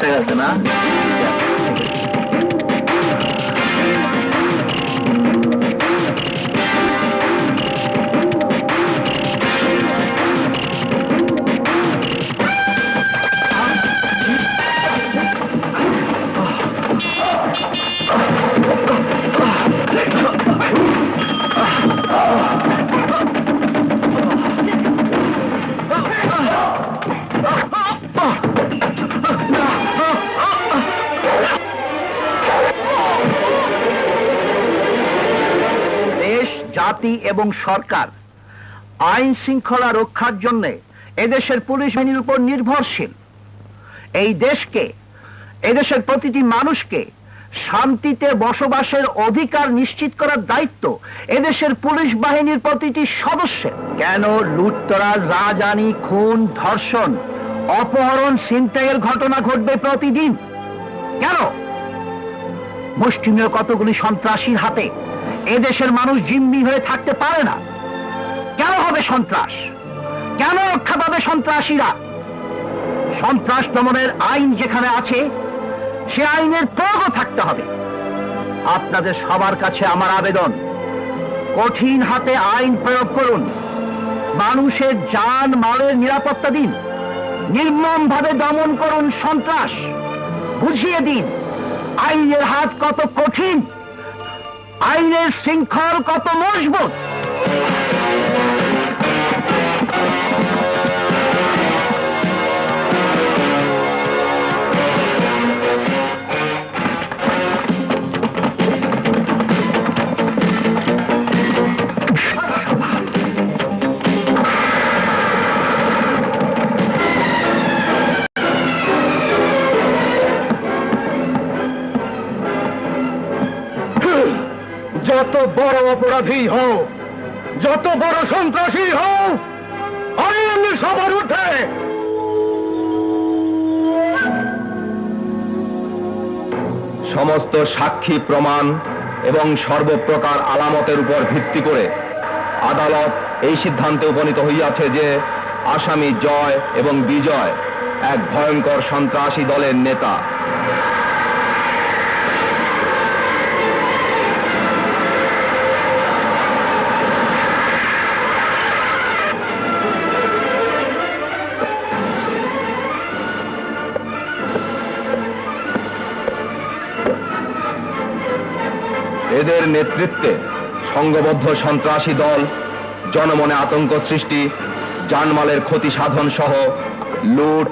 হয়ে গেছে না? জাতি এবং সরকার আইন শৃঙ্খলা রক্ষার জন্য এদেশের পুলিশ বাহিনীর উপর নির্ভরশীল। এই দেশকে, এদেশের প্রতিটি মানুষকে শান্তিতে বসবাসের অধিকার নিশ্চিত করার দায়িত্ব এদেশের পুলিশ বাহিনীর প্রতিটি সদস্যের। কেন লুটতরাজ, রাজধানী, খুন, ধর্ষণ, অপহরণ, ছিনতাইয়ের ঘটনা ঘটবে প্রতিদিন? কেন মুষ্টিমেয় কতগুলি সন্ত্রাসীর হাতে এদেশের মানুষ জিম্মি হয়ে থাকতে পারে না? কেন হবে সন্ত্রাস? কেন রক্ষা পাবে সন্ত্রাসীরা? সন্ত্রাস দমনের আইন যেখানে আছে সে আইনের প্রয়োগও থাকতে হবে। আপনাদের সবার কাছে আমার আবেদন, কঠিন হাতে আইন প্রয়োগ করুন, মানুষের জান মালের নিরাপত্তা দিন, নির্মমভাবে দমন করুন সন্ত্রাস, বুঝিয়ে দিন আইনের হাত কত কঠিন, আইনের শৃঙ্খল কত মজবুত। যত বড় অপরাধী হও, যত বড় সন্ত্রাসী হও, আইন সবার উঠে। সমস্ত সাক্ষী প্রমাণ এবং সর্বপ্রকার আলামতের উপর ভিত্তি করে আদালত এই সিদ্ধান্তে উপনীত হইয়াছে যে আসামি জয় এবং বিজয় এক ভয়ঙ্কর সন্ত্রাসী দলের নেতা। এদের নেতৃত্বে সংঘবদ্ধ সন্ত্রাসী দল জনমনে আতঙ্ক সৃষ্টি, জানমালের ক্ষতি সাধন সহ লুট,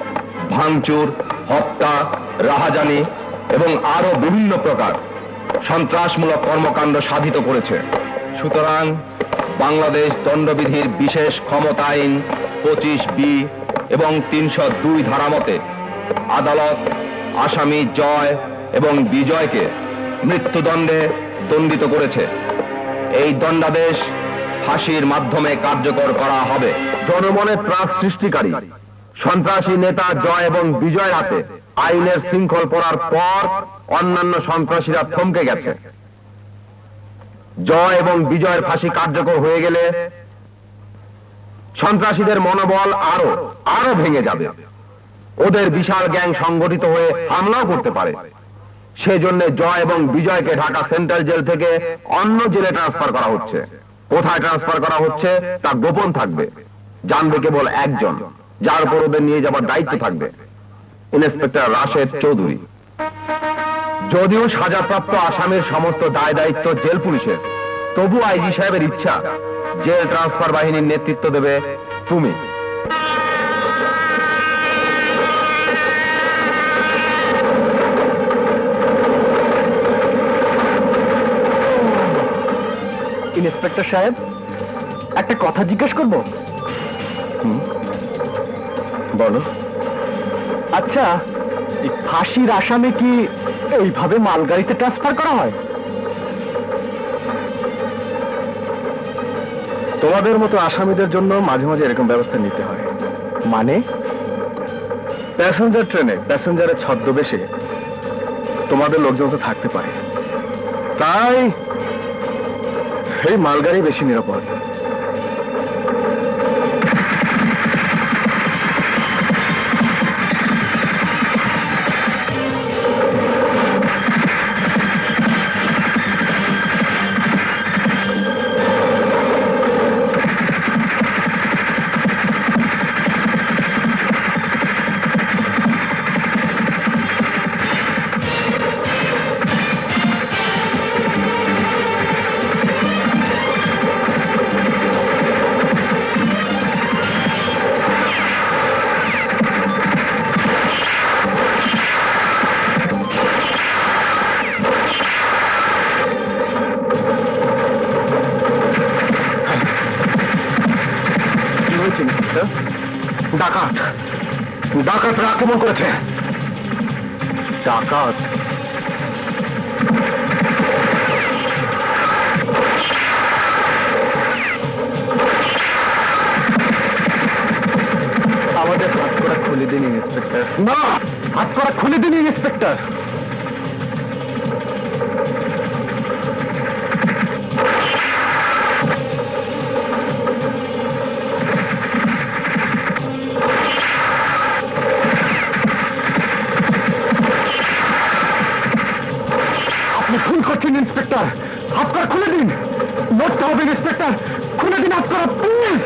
ভাঙচুর, হত্যা, রাহাজানি এবং আরো বিভিন্ন প্রকার সন্ত্রাসমূলক কর্মকাণ্ড সাধিত করেছে। সুতরাং বাংলাদেশ দণ্ডবিধির বিশেষ ক্ষমতা আইন 25B এবং 302 ধারা মতে আদালত আসামি জয় এবং বিজয়কে মৃত্যুদণ্ডে দণ্ডিত করেছে। এই দণ্ডাদেশ ফাঁসির মাধ্যমে কার্যকর করা হবে। জনমনে ত্রাস সৃষ্টিকারী সন্ত্রাসী নেতা জয় এবং বিজয় হাতে আইনের শৃঙ্খল পড়ার পর অন্যান্য সন্ত্রাসীরা থমকে গেছে। জয় এবং বিজয়ের ফাঁসি কার্যকর হয়ে গেলে সন্ত্রাসীদের মনোবল আরো ভেঙে যাবে। ওদের বিশাল গ্যাং সংগঠিত হয়ে হামলাও করতে পারে। সেজন্য জয় এবং বিজয়কে ঢাকা সেন্ট্রাল জেল থেকে অন্য জেলে ট্রান্সফার করা হচ্ছে। কোথায় ট্রান্সফার করা হচ্ছে তা গোপন থাকবে, জানবে কেবল একজন, যার উপর ওদের নিয়ে যাবার দায়িত্ব থাকবে, ইন্সপেক্টর রাশেদ চৌধুরী। যদিও সাজাপ্রাপ্ত আসামির সমস্ত দায় দায়িত্ব জেল পুলিশের, তবু আইজি সাহেবের ইচ্ছা জেল ট্রান্সফার বাহিনীর নেতৃত্ব দেবে তুমি। ইন্সপেক্টর সাহেব, একটা কথা জিজ্ঞেস করব? বলো। আচ্ছা, ফাঁসির আসামি কি এইভাবে মালগাড়িতে ট্রান্সফার করা হয়? তোমাদের মতো আসামিদের জন্য মাঝে মাঝে এরকম ব্যবস্থা নিতে হয়। মানে? প্যাসেঞ্জার ট্রেনে প্যাসেঞ্জারের ছদ্মবেশে তোমাদের লোকজন তো থাকতে পারে, তাই এই মালগাড়ি বেশি নিরাপদ। ডাকাত ডাকাতরা আক্রমণ করেছে। ডাকাত? আমাদের হাত করা খুলে দিন ইন্সপেক্টর। না, হাত করা খুলে দিন ইন্সপেক্টর। আপনি ভুল করছেন ইন্সপেক্টর, হাত করা খুলে দিন। লড়তে হবে ইন্সপেক্টর, খুলে দিন হাত করা প্লিজ।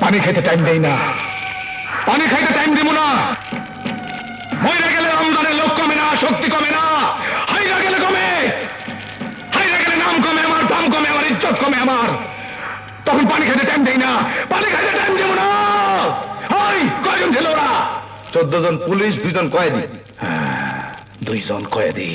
পানি খেতে টাইম দেই না, পানি খাইতে টাইম দিব না। মরে গেলে আমদানের লোক কমে না, শক্তি কমে না, হাইরা গেলে কমে। হাইরা গেলে নাম কমে আমার, দাম কমে আমার, ইজ্জত কমে আমার। তখন পানি খেতে টাইম দেই না, পানি খাইতে টাইম দিব না। ওই কয়জন ছিল ওরা? 14 জন পুলিশ, 2 জন কয়েদি। 2 জন কয়েদি।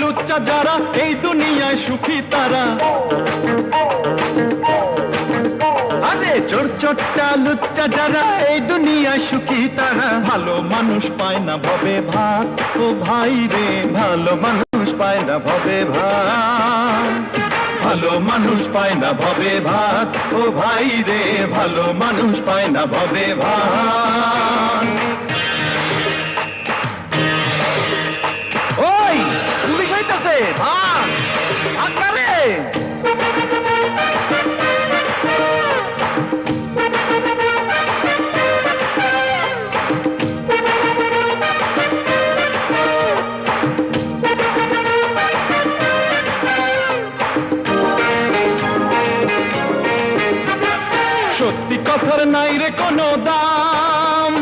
লুচ্চা যারা এই দুনিয়ায় সুখী তারা, আরে চোর চোরটা লুচ্চা যারা এই দুনিয়ায় সুখী তারা। ভালো মানুষ পায় না ভবে ভাত, ও ভাই রে ভালো মানুষ পায় না ভবে ভাত। ভালো মানুষ পায় না ভবে ভাত, ও ভাই রে ভালো মানুষ পায় না ভবে ভাত। ওই পুলিশ হইতেছে, ভাগ ভাগ না রে। সত্যি কথার নাই রে কোনো দাম,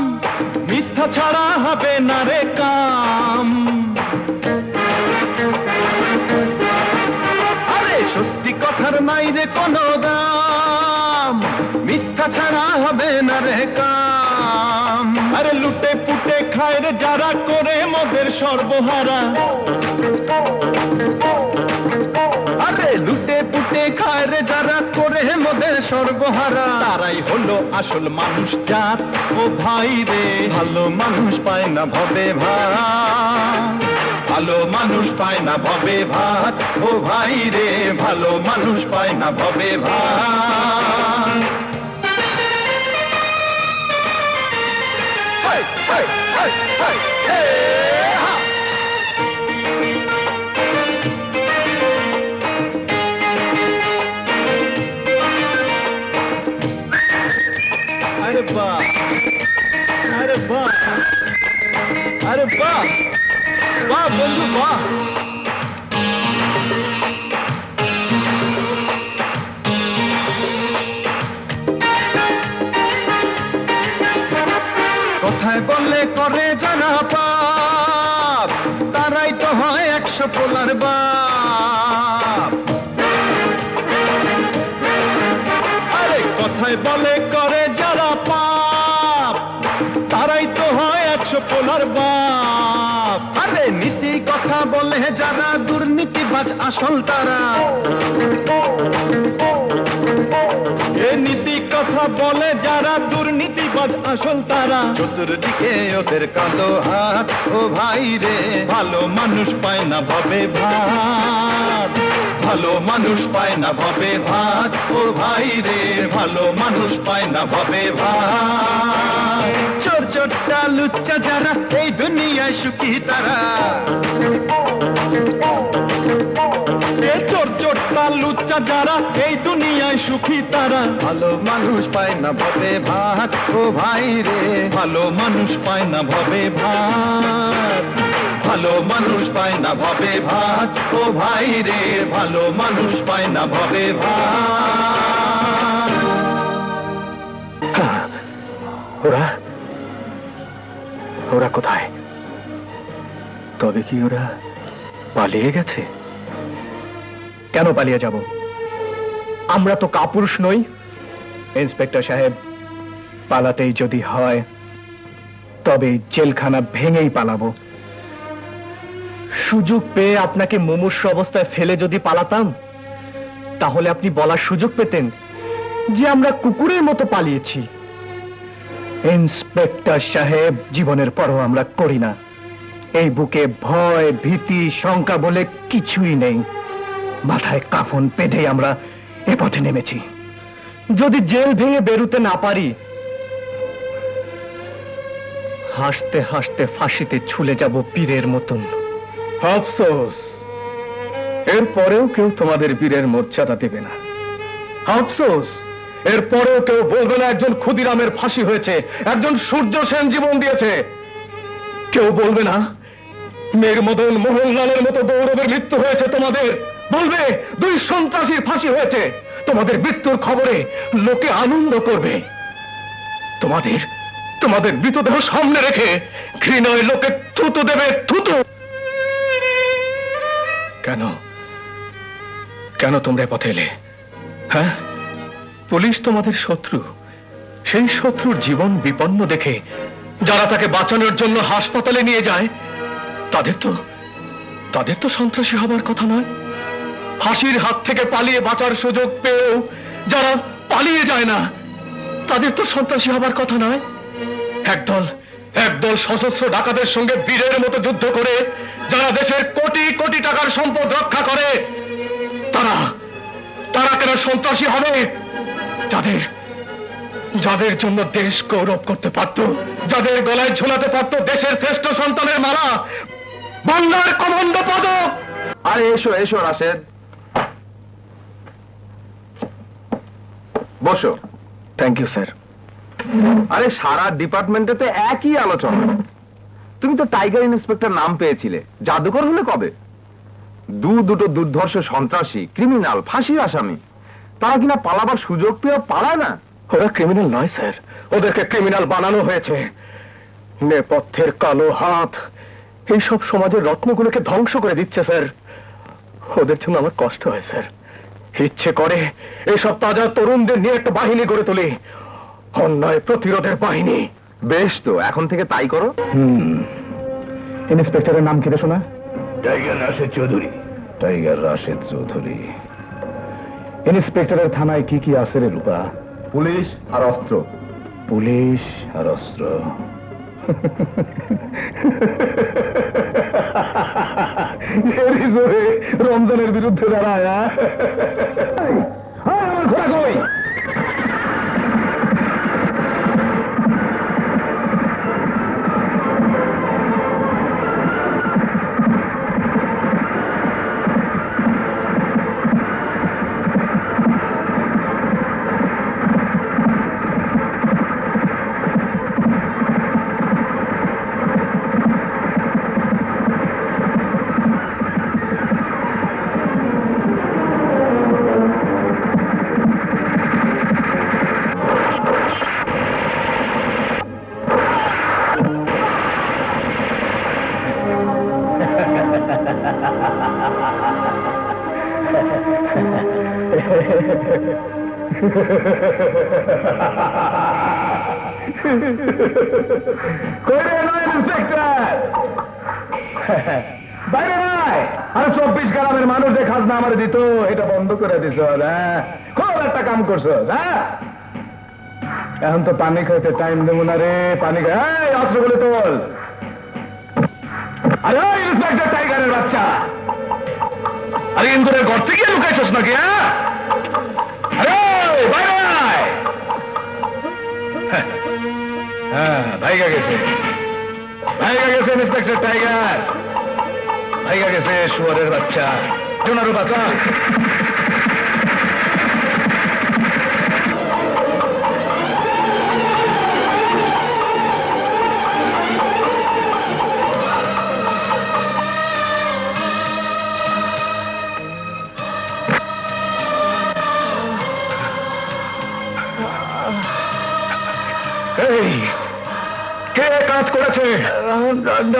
মিথ্যা ছাড়া হবে না রে কাম। আরে সত্যি কথার নাই রে কোনো দাম, মিথ্যা ছাড়া হবে না রে কাম। আরে লুটে পুটে খায় রে যারা, করে মদের সর্বহারা। আরে লুটে পুটে খায় রে যারা, করে মদের সর্বহারা। তারাই হলো আসল মানুষ জাত, ও ভাই রে ভালো মানুষ পায় না ভবে ভাত। ভালো মানুষ পায় না ভবে ভাত, ও ভাই রে ভালো মানুষ পায় না ভবে ভাত। अरे वाह, अरे वाह, अरे वाह, वाह बंधु वाह। কথায় বললে করে যারা পাপ, তারাই তো হয় 100 পোলার বাপ। কথায় বলে করে যারা পাপ, তারাই তো হয় 100 পোলার বাপ। আরে নীতি কথা বলে যারা দুর্নীতিবাজ আসল তারা, এ নীতি কথা বলে যারা দুর্নীতিবাজ আসল তারা। চতুর্দিকে ওদের কালো হাত, ও ভাই রে ভালো মানুষ পায় না ভবে ভাত, ভালো মানুষ পায় না ভবে ভাত, ও ভাই রে ভালো মানুষ পায় না ভবে ভাত। চোর চোরটা লুচ্চা যারা এই দুনিয়ায় সুখী তারা, চোর চোরটা লুচ্চা যারা এই দুনিয়ায় সুখী তারা। ভালো মানুষ পায় না ভবে ভাত, ও ভাই রে ভালো মানুষ পায় না ভবে ভাত, ভালো মানুষ পায় না ভবে ভাত, ও ভাই রে ভালো মানুষ পায় না ভবে ভাত। ওরা ওরা কোথায়? তবে কি ওরা পালিয়ে গেছে? কেন পালিয়ে যাব? আমরা তো কাপুরুষ নই। ইন্সপেক্টর সাহেব, পালাতেই যদি হয় তবে জেলখানা ভেঙেই পালাবো। সুযোগ পেয়ে আপনাকে মুমূর্ষু অবস্থায় ফেলে যদি পালাতাম, তাহলে আপনি বলার সুযোগ পেতেন যে আমরা কুকুরের মতো পালিয়েছি। ইন্সপেক্টর সাহেব, জীবনের পরও আমরা করি না। এই বুকে ভয়, ভীতি, শঙ্কা বলে কিছুই নেই। মাথায় কাফন পেঁধে আমরা এ পথে নেমেছি। যদি জেল ভেঙে বেরুতে না পারি, হাসতে হাসতে ফাঁসিতে ঝুলে যাব বীরের মতন। আফসোস, এরপরেও কেউ তোমাদের বীরের মর্যাদা দেবে না। আফসোস, এরপরেও কেউ বলবে না একজন ক্ষুদিরামের ফাঁসি হয়েছে, একজন সূর্য সেন জীবন দিয়েছে। কেউ বলবে না মীর মদন মোহনলালের মতো গৌরবের মৃত্যু হয়েছে তোমাদের। বলবে 2 সন্ত্রাসীর ফাঁসি হয়েছে। তোমাদের মৃত্যুর খবরে লোকে আনন্দ করবে। তোমাদের তোমাদের মৃতদেহ সামনে রেখে ঘৃণায় লোকে থুতু দেবে, থুতু। কেন কেন তোমরা পথে এলে? হ্যাঁ, পুলিশ তোমাদের শত্রু। সেই শত্রুর জীবন বিপন্ন দেখে যারা তাকে বাঁচানোর জন্য হাসপাতালে নিয়ে যায়, তাদের তো সন্ত্রাসী হবার কথা নয়। ফাঁসির হাত থেকে পালিয়ে বাঁচার সুযোগ পেয়েও যারা পালিয়ে যায় না, তাদের তো সন্ত্রাসী হবার কথা নয়। একদল সশস্ত্র ডাকাতের সঙ্গে বীরের মতো যুদ্ধ করে যারা দেশের কোটি কোটি টাকার সম্পদ রক্ষা করে, তারা কেন সন্ত্রাসী হবে? যাদের জন্য দেশ গৌরব করতে পারত, যাদের গলায় ঝোলাতে পারত দেশের শ্রেষ্ঠ সন্তানের মালা, বাংলার কমন্ড পদক। আরে এসো এসো রাশেদ, বসো। Thank you sir. আরে সারা ডিপার্টমেন্টে তো একই আলোচনা। তুমি তো টাইগার ইন্সপেক্টর নাম পেয়েছিলে, জাদুকর হলে কবে? দুটো দুর্ধর্ষ সন্ত্রাসী, ক্রিমিনাল, ফাঁসির আসামি, তারা কিনা পালাবার সুযোগ পেয়েও পালায় না। ওরা ক্রিমিনাল নয় স্যার, ওদেরকে ক্রিমিনাল বানানো হয়েছে। নেপথ্যের কালো হাত এইসব সমাজের রত্নগুলোকে ধ্বংস করে দিচ্ছে স্যার। ওদের জন্য আমার কষ্ট হয় স্যার। ইচ্ছে করে এইসব তাজা তরুণদের নিয়ে একটা বাহিনী গড়ে তুলি, অন্যায় প্রতিরোধের বাহিনী। বেশ তো, এখন থেকে তাই করো। ইন্সপেক্টরের নাম কি শোনা? টাইগার রাশেদ চৌধুরী। টাইগার রাশেদ চৌধুরী। ইন্সপেক্টরের থানায় কি কি আছে রে রূপা? পুলিশ আর অস্ত্র। পুলিশ আর অস্ত্র। রমজানের বিরুদ্ধে দাঁড়ায়। ঘোড়া কই? করে নয় ইন্সপেক্টর, বাইরে নয়। আর 24 গ্রামের মানুষ যে খাজনা আমার দিত, এটা বন্ধ করে দিছ। খুব একটা কাম করছো। হ্যাঁ, এখন তো পানি খাইতে টাইম দেবো না রে। পানি খাই, অস্ত্রগুলো তোল। আরে ইন্সপেক্টর টাইগারের বাচ্চা, আরে ইন্দুরের ঘর থেকে লুকাইছস নাকি? আরে বাইরে আয়। হ্যাঁ, ভাইগা গেছে, ভাইগা গেছে ইন্সপেক্টর টাইগার, ভাইগা গেছে শুয়ারের বাচ্চা, সোনারও বাচ্চা। এই কে কাজ করেছে? রমজান!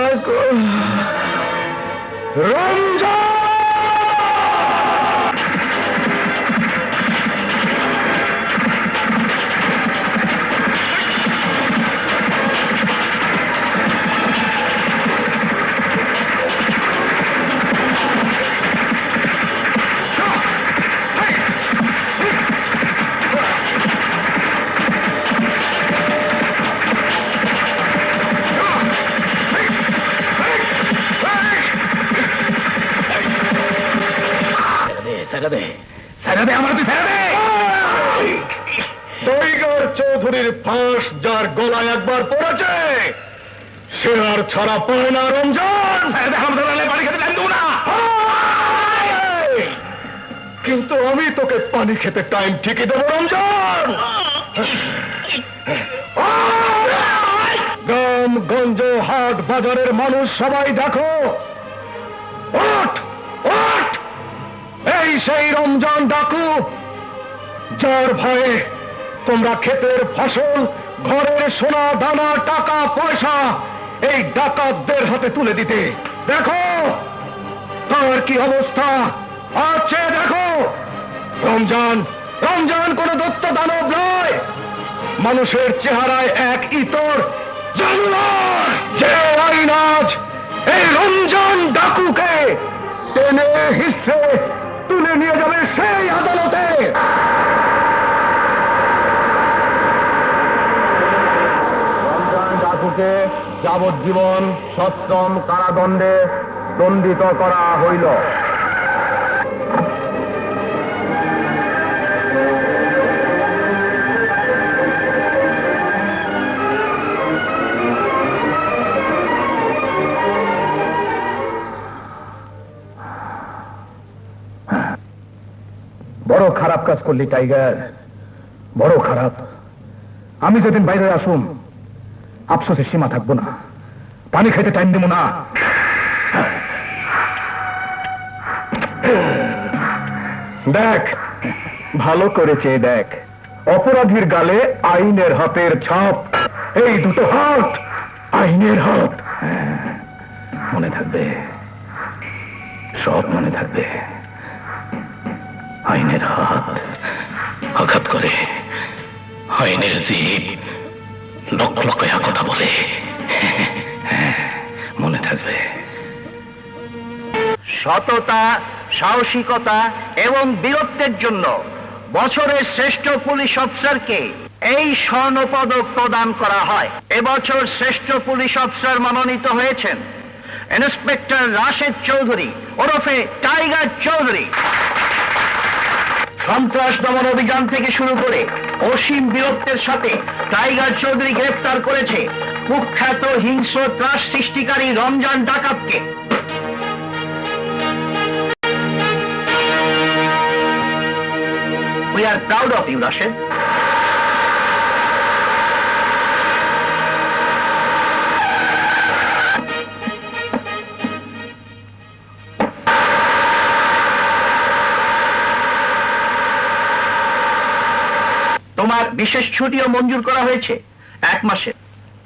টাইগার চৌধুরীর ফাঁস যার গলায় একবার পড়েছে, সে আর ছাড়া পায় না। রমজান, পানি খেতে টাইম দেবো না। কিন্তু আমি তোকে পানি খেতে টাইম ঠিকই দেবো রমজান। গ্রাম গঞ্জ হাট বাজারের মানুষ সবাই দেখো, ওঠ ওঠ, এই সেই রমজান ডাকু, যার ভয়ে তোমরা ক্ষেতের ফসল, ঘরের সোনা দানা, টাকা পয়সা এই ডাকাতদের হাতে তুলে দিতে। দেখো তার কি অবস্থা আছে, দেখো। রমজান, রমজান কোন দত্ত দানব নয়, মানুষের চেহারায় এক ইতর জানোয়ার, যে আইন আজ এই রমজান ডাকুকে টেনে হিসে তুলে নিয়ে যাবে সেই আদালতে। রমজান ডাকুকে যাবজ্জীবন সশ্রম কারাদণ্ডে দণ্ডিত করা হইল। বড় খারাপ কাজ করলি টাইগার, বড় খারাপ। আমি যেদিন বাইরে আসুম, আফসোসের সীমা থাকবো না। পানি খাইতে টাইম দেবো না। দেখ, ভালো করেছে দেখ, অপরাধীর গালে আইনের হাতের ছাপ। এই দুটো হাত আইনের হাত, মনে থাকবে, সব মনে থাকবে। আইনের হাত আঘাত করে, আইনের জীব লকলকায়া কথা বলে, মনে থাকবে। সততা, সাহসিকতা এবং বীরত্বের জন্য বছরের শ্রেষ্ঠ পুলিশ অফিসারকে এই স্বর্ণপদক প্রদান করা হয়। এবছর শ্রেষ্ঠ পুলিশ অফিসার মনোনীত হয়েছেন ইন্সপেক্টর রাশেদ চৌধুরী ওরফে টাইগার চৌধুরী। সন্ত্রাস দমন অভিযান থেকে শুরু করে অসীম বীরত্বের সাথে টাইগার চৌধুরী গ্রেফতার করেছে কুখ্যাত হিংস্র ত্রাস সৃষ্টিকারী Ramzan ডাকাতকে। We are proud of you, Rashid. তোমার বিশেষ ছুটিও মঞ্জুর করা হয়েছে 1 মাসের।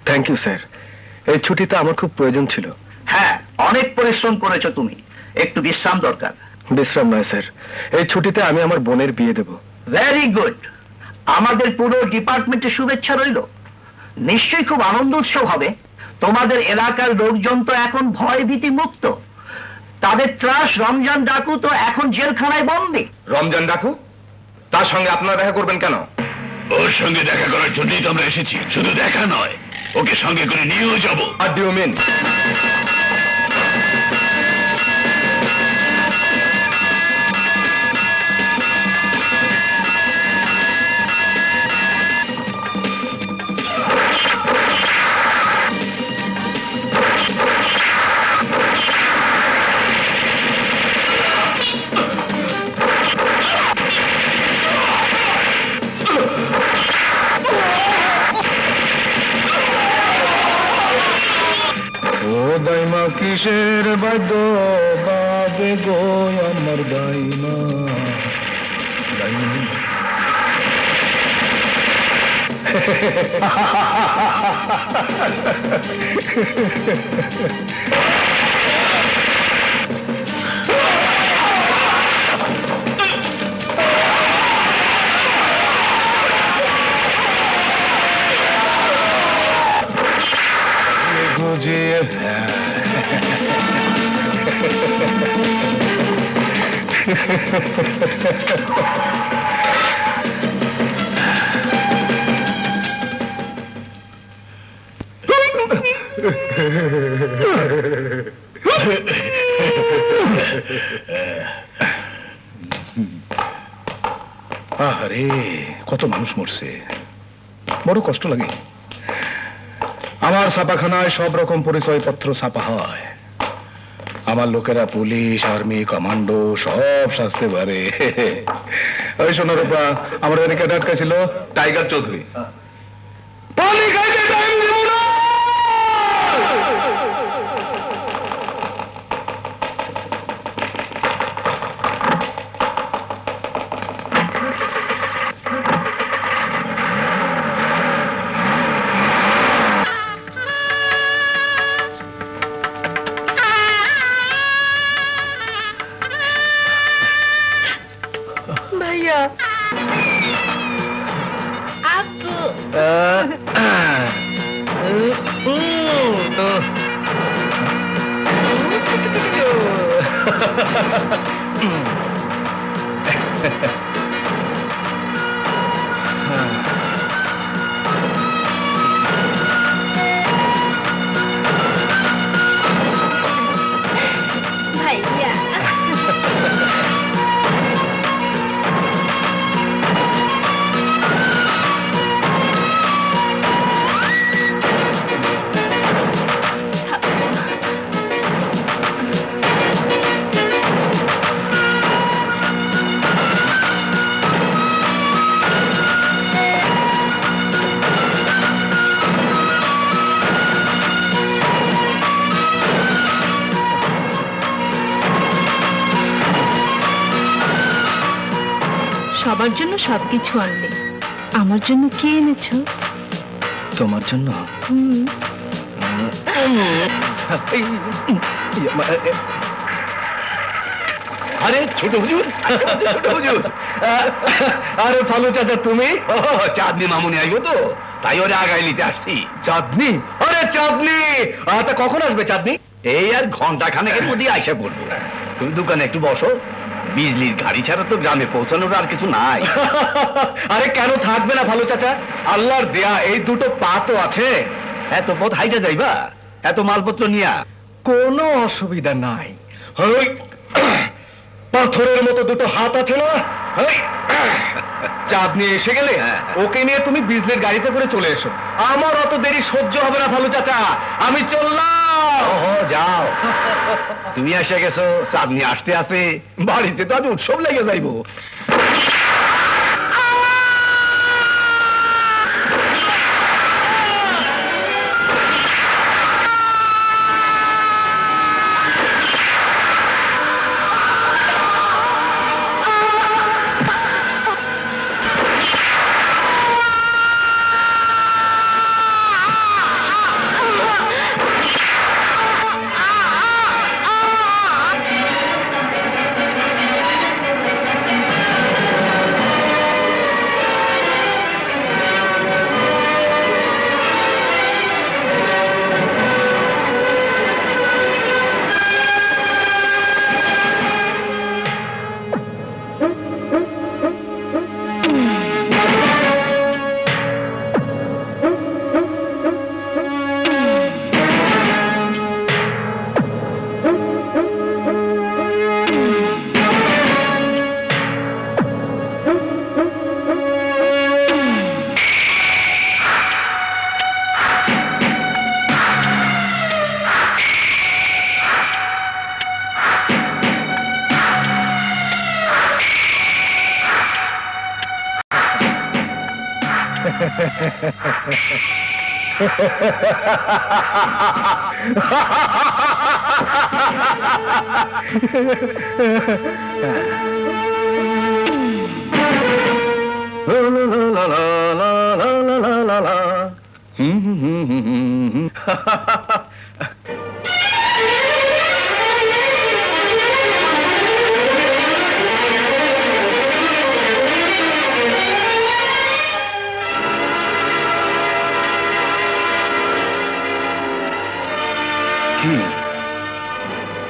থ্যাংক ইউ স্যার, এই ছুটিটা আমার খুব প্রয়োজন ছিল। হ্যাঁ, অনেক পরিশ্রম করেছো তুমি, একটু বিশ্রাম দরকার। বিশ্রাম নয় স্যার, এই ছুটিতে আমি আমার বোনের বিয়ে দেব। Very good. আমাদের পুরো ডিপার্টমেন্টের শুভেচ্ছা রইল। নিশ্চয়ই খুব আনন্দ উৎসব হবে। তোমাদের এলাকার লোকজন তো এখন ভয় ভীতি মুক্ত। তাদের ত্রাস রমজান ডাকু তো এখন জেলখানায় বন্দী। রমজান ডাকু, তার সঙ্গে আপনারা দেখা করবেন কেন? ওর সঙ্গে দেখা করার জন্যই তো আমরা এসেছি। শুধু দেখা নয়, ওকে সঙ্গে করে নিয়েও যাব। What do you mean? ও দাইমা কিসের বাদ্য বাবে গো আমার দাইমা দাইমা। বুঝিয়ে আরে কত মানুষ মরছে, বড় কষ্ট লাগে। আমার ছাপাখানায় সব রকম পরিচয়পত্র ছাপা হয়। আমার লোকেরা পুলিশ, আর্মি, কমান্ডো সব শাস্তে পারে। ওই শোনো রূপা, আমার এদিকে আটকা ছিল টাইগার চৌধুরী। পানি খাইতে টাইম দিব না। ভাইয়া, আপু, ভাইয়া। সবার জন্য সবকিছু আনলে, আমার জন্য কি এনেছো? তোমার জন্য আরে ছোট হুজুর, ছোট হুজুর। আরে ভালো চাচা, তুমি? ও, চাঁদনি মামুনি আইবো তো, তাই ওরে আগায় নিতে আসছি। চাঁদনি? আরে চাঁদনি, তা কখন আসবে চাঁদনি? এই আর ঘন্টা খানেকের মধ্যে আইসা পড়বো। তুমি দোকানে একটু বসো, বিজলির গাড়ি ছাড়া তো গ্রামে পৌঁছানোর আর কিছু নাই। আরে কেন থাকবে না ভালো চাচা, আল্লাহর দেয়া এই দুটো পা তো আছে। এত পথ হাইটা যাইবা, এত মালপত্র নিয়া? কোনো অসুবিধা নাই। ওই পাথরের মতো দুটো হাত আছে না, ওই চাঁদনি এসে গেলে ওকে নিয়ে তুমি বিজলির গাড়িতে করে চলে এসো। আমার অত দেরি সহ্য হবে না ভালো চাচা, আমি চললাম। ওহো, যাও। তুমি এসে গেছো, চাঁদনি আসতে আসতে বাড়িতে তো আজ উৎসব লেগে যাইবো। কি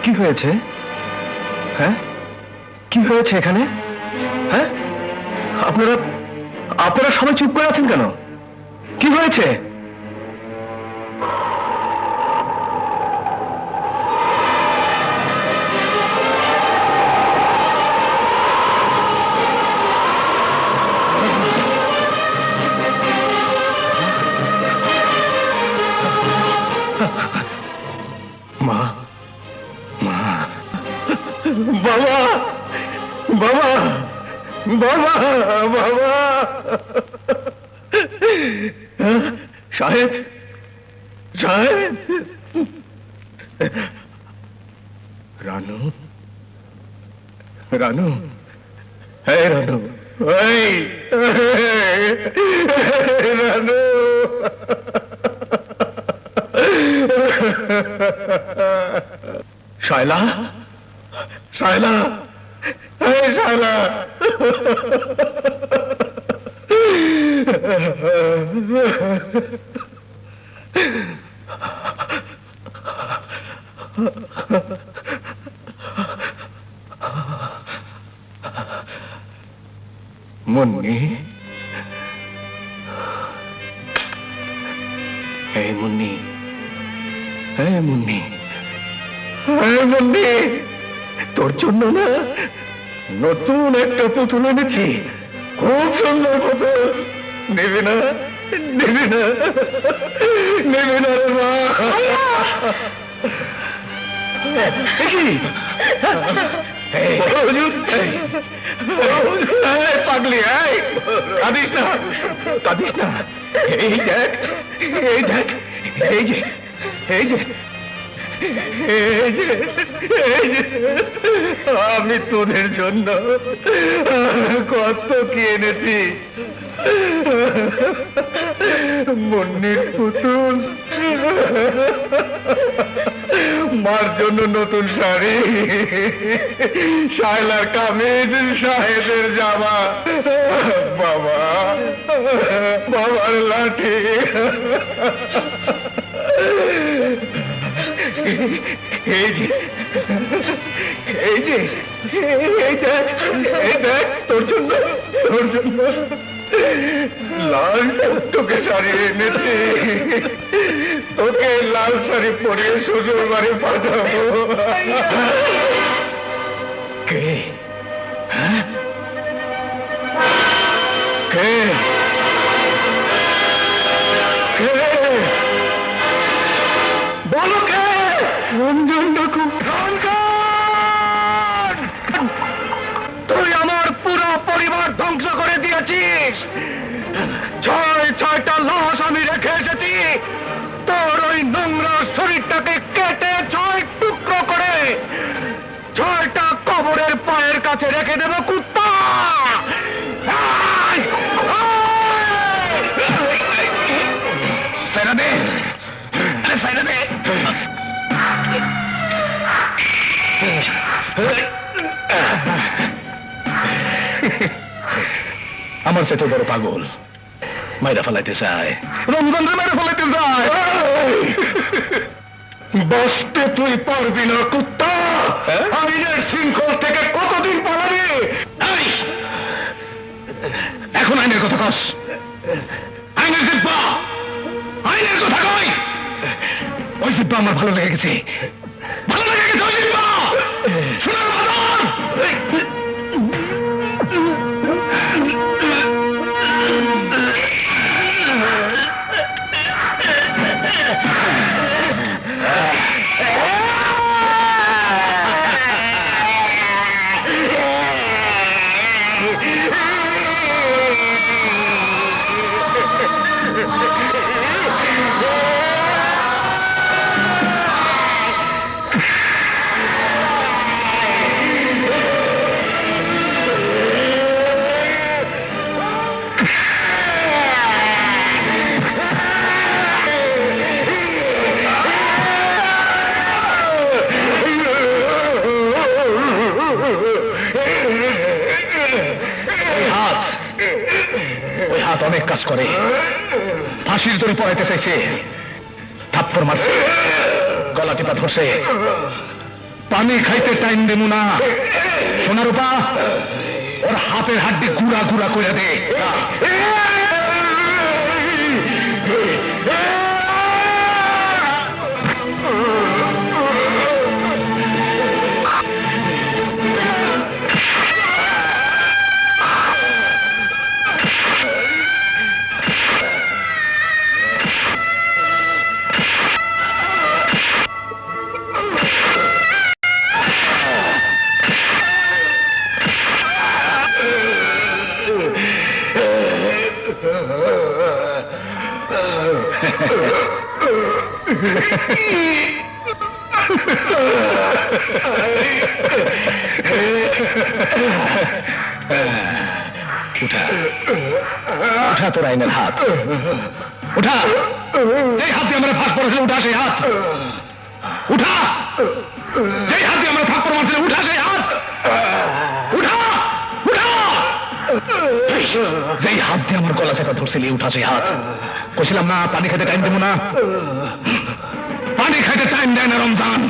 কি হয়েছে? হ্যাঁ, কি হয়েছে এখানে? হ্যাঁ, আপনারা আপনারা সবাই চুপ করে আছেন কেন? কি হয়েছে? মা, মা, বাবা, বাবা, বাবা, বাবা, সাহেব, সাহেব, রানু, রানু, এই রানু, এই রানু, শায়লা, শায়লা, এই শায়লা, মুন্নি, এই মুন্নি, এই মুন্নি, এই মুন্নি, তোর জন্য না নতুন একটা পুতুল এনেছি, খুব সুন্দর পুতুল, নেবে না, নেবে না, নেবে না রে মা। কি? এই, এই, পাগলি, এই, কাঁদিস না, কাঁদিস না, এই দেখ, এই দেখ, এই যে, এই যে, এই যে, এই যে, আমি তোদের জন্য কত কি এনেছি, মুন্নির পুতুল, মার জন্য নতুন শাড়ি, শায়লার কামিজ, সাহেবের জামা, বাবা, বাবার লাঠি, এই যে, এই যে, এই দেখ, এই দেখ, তোর জন্য, তোর জন্য লাল তোকে শাড়ি এনেছি, তোকে লাল শাড়ি পরিয়ে শ্বশুর বাড়ি পাঠাবো। কে? হ্যাঁ, কে? কে? বলো কে? রঞ্জন খুব তুই আমার পুরো পরিবার ধ্বংস করে দিয়েছিস, ছয়টা লাশ আমি রেখে এসেছি, তোর ওই নোংরা শরীরটাকে কেটে 6 টুকরো করে 6টা কবরের পায়ের কাছে রেখে দেব, কুত্তা। সাইরা দে, সাইরা দে। আমার সাথে বড় পাগল, মাইরা ফেলাইতে চায়, রমজান রে মাইরা ফেলাইতে চায়। বসতে তুই পারবি না, কুত্তা। আইনের শৃঙ্খল থেকে কতদিন পালাবি? এখন আইনের কথা কস, আইনের জিব্বা, আইনের কথা কই। ওই জিব্বা আমার ভালো লেগে গেছে, ভালো লেগে গেছে ওই জিব্বা। শোনার বাদন, অনেক কাজ করে। ফাঁসির দড়ি পড়াইতে চাইছে, থাপ্পড় মারছে, গলা টিপা ধরছে, পানি খাইতে টাইম দেবো না। সোনার রূপা, ওর হাতের হাড্ডি গুড়া গুড়া করে দে। উঠা, উঠা তোর আইনের হাত, উঠা। যেই হাত দিয়ে আমরা ফাঁস পড়েছিল, উঠা সেই হাত, উঠা। যেই হাত দিয়ে আমরা ফাঁস পড়ে মারছিল, উঠা সেই হাত, উঠা, উঠা। যেই হাত দিয়ে আমার গলা চেপা ধরছিলি, উঠা সেই হাত। কইছিলাম না পানি খেতে টাইম দেবো না, পানি খাইতে টাইম দেয় না রমজান।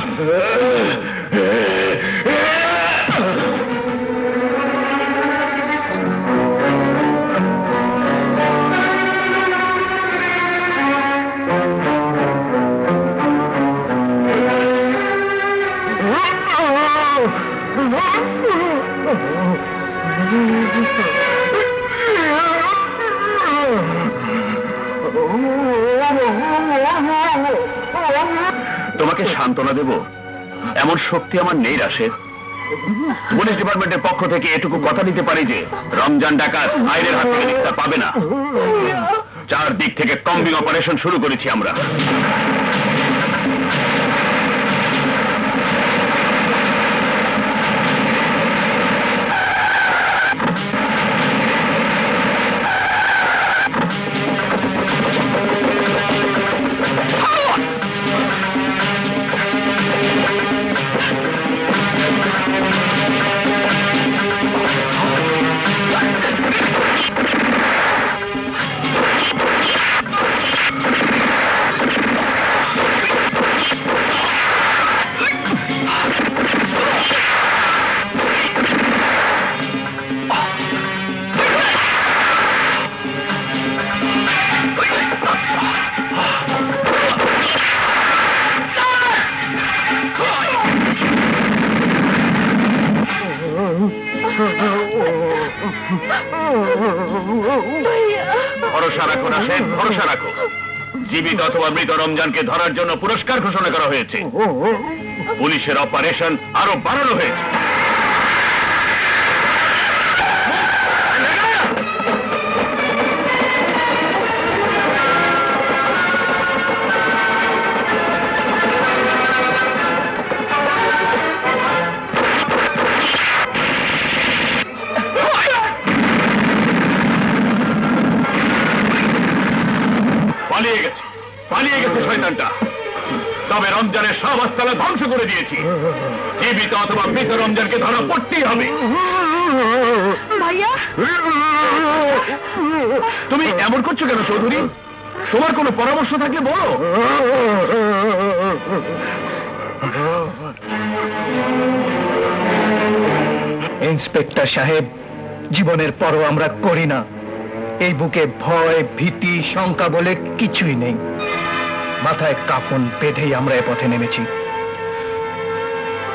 তোমাকে সান্ত্বনা দেব এমন শক্তি আমার নেই রাশেদ। পুলিশ ডিপার্টমেন্টের পক্ষ থেকে এটুকু কথা দিতে পারি যে রমজান ডাকাত আইনের হাত থেকে নিস্তার পাবে না। চারদিক থেকে কম্বিং অপারেশন শুরু করেছি আমরা। ভরসা রাখো রাশেদ, ভরসা রাখো। জীবিত অথবা মৃত রমজানকে ধরার জন্য পুরস্কার ঘোষণা করা হয়েছে। পুলিশের অপারেশন আরো বাড়ানো হয়েছে। পালিয়ে গেছে, পালিয়ে গেছে শয়তানটা। তবে রমজানের সব আস্তালা ধ্বংস করে দিয়েছি। জীবিত অথবা মৃত রমজানকে ধরা পড়তেই হবে। ভাইয়া, তুমি এমন করছো কেন চৌধুরী? তোমার কোনো পরামর্শ থাকলে বলো। ইন্সপেক্টর সাহেব, জীবনের পরও আমরা করি না। এই বুকে ভয়, ভীতি, শঙ্কা বলে কিছুই নেই। মাথায় কাফন বেঁধেই আমরা এ পথে নেমেছি।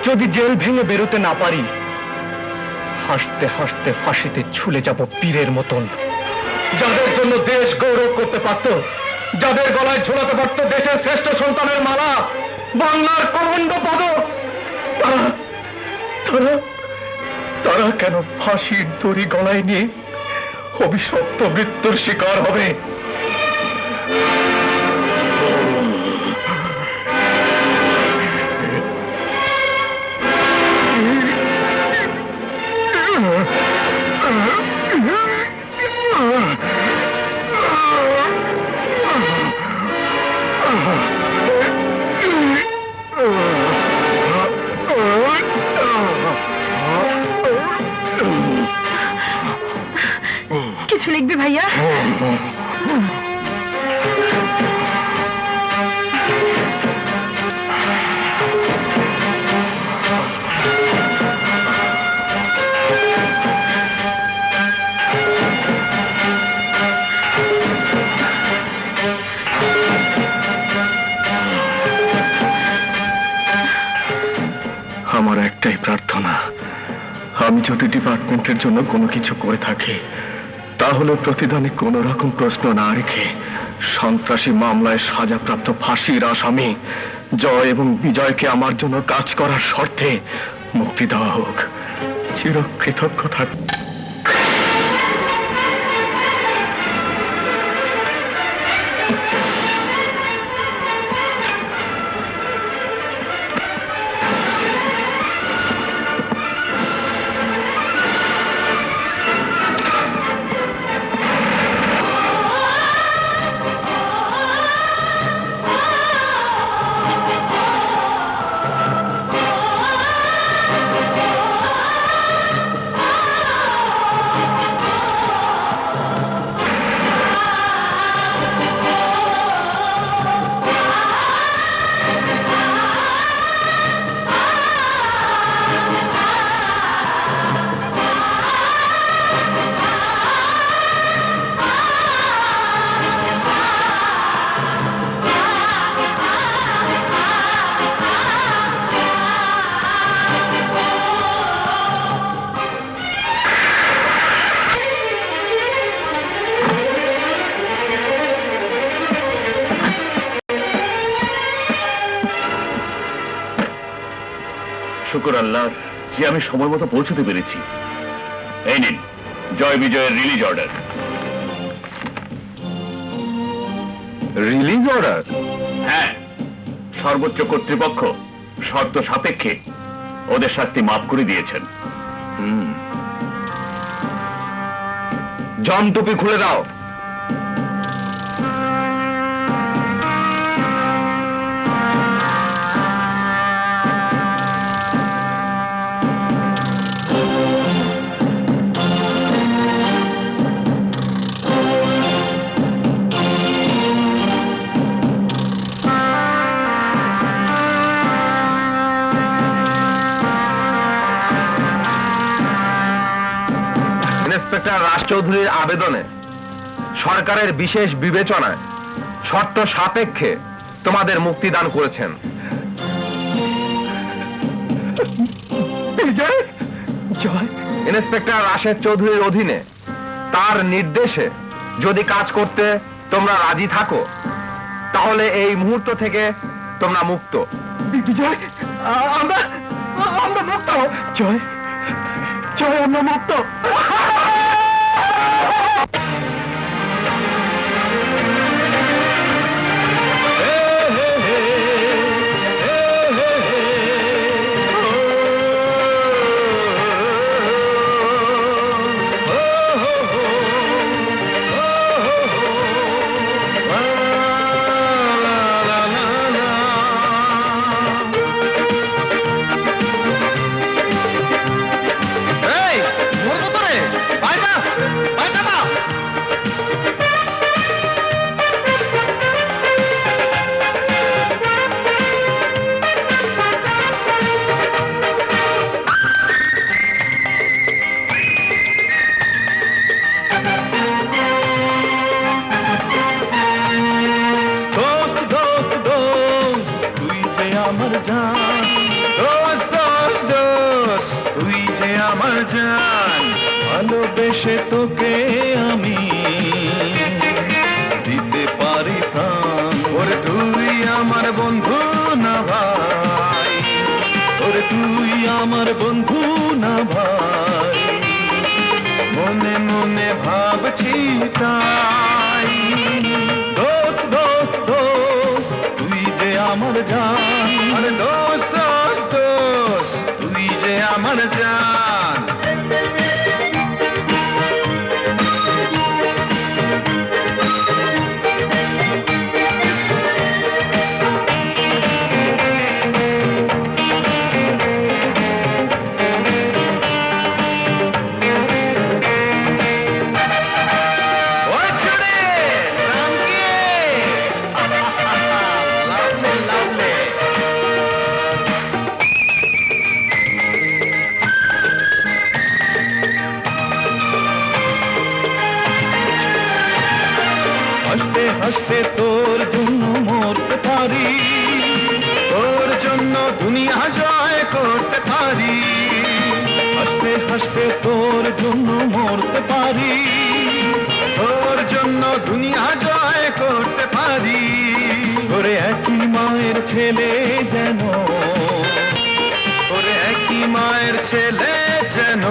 যদি জেল ভেঙে বেরোতে না পারি, হাসতে হাসতে ফাঁসিতে ঝুলে যাব পীরের মতন। যাদের জন্য দেশ গৌরব করতে পারত, যাদের গলায় ঝোলাতে পারত দেশের শ্রেষ্ঠ সন্তানের মালা, বাংলার কমণ্ড পদক, তারা তারা তারা কেন ফাঁসির দড়ি গলায় নিয়ে অভিশপ্ত মৃত্যুর শিকার হবে? কিছু লিখবে দেখবে ভাইয়া? আমার একটাই প্রার্থনা, আমি যদি ডিপার্টমেন্টের জন্য কোনো কিছু করে থাকি তাহলে প্রতিদানে কোনো রকম প্রশ্ন না রেখে সন্ত্রাসী মামলায় সাজাপ্রাপ্ত ফাঁসির আসামি জয় এবং বিজয়কে আমার জন্য কাজ করার শর্তে মুক্তি দেওয়া হোক। চিরকৃতজ্ঞ থাক। শুকর আল্লাহ যে আমি সময় মতো পৌঁছতে পেরেছি। এই নিন জয় বিজয়ের রিলিজ অর্ডার। Release order? হ্যাঁ, সর্বোচ্চ কর্তৃপক্ষ শর্ত সাপেক্ষে ওদের শাস্তি মাফ করে দিয়েছেন। জন টুপি খুলে দাও। ইন্সপেক্টর রাজ চৌধুরীর আবেদনে সরকারের বিশেষ বিবেচনায় শর্ত সাপেক্ষে তোমাদের মুক্তিদান করেছেন। ইন্সপেক্টর রাশেদ চৌধুরীর অধীনে তার নির্দেশে যদি কাজ করতে তোমরা রাজি থাকো তাহলে এই মুহূর্ত থেকে তোমরা মুক্ত। বিজয়, আমরা মুক্ত। জয়, জয়, আমরা মুক্ত। আমার জান, দোস্ত দোস্ত দোস্ত তুই যে আমার জান, ভালোবেসে তোকে আমি দিতে পারি প্রাণ। ওরে তুই আমার বন্ধু না ভাই, ওরে তুই আমার বন্ধু না ভাই, মনে মনে ভাবছি তাই। দোস্ত দোস্ত দোস্ত তুই যে আমার জান, আরে দোস্ত দোস্ত দোস্ত তুই যে আমার জান। দুনিয়া জয় করতে পারি, হাসতে হাসতে তোর জন্য মরতে পারি, তোর জন্য দুনিয়া জয় করতে পারি। ওরে একই মায়ের ছেলে যেন, ওরে একই মায়ের ছেলে যেন,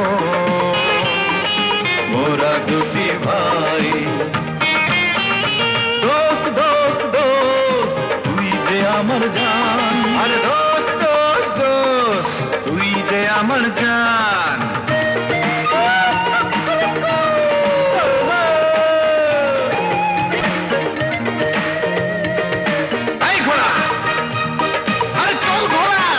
মোরা দুটি ভাই। দোস্ত দোস্ত দোস্ত তুই যে আমার জান, আরে দোস্ত দোস্ত দোস্ত তুই যে আমার জান। এই ঘোড়া, আরে চল ঘোড়া।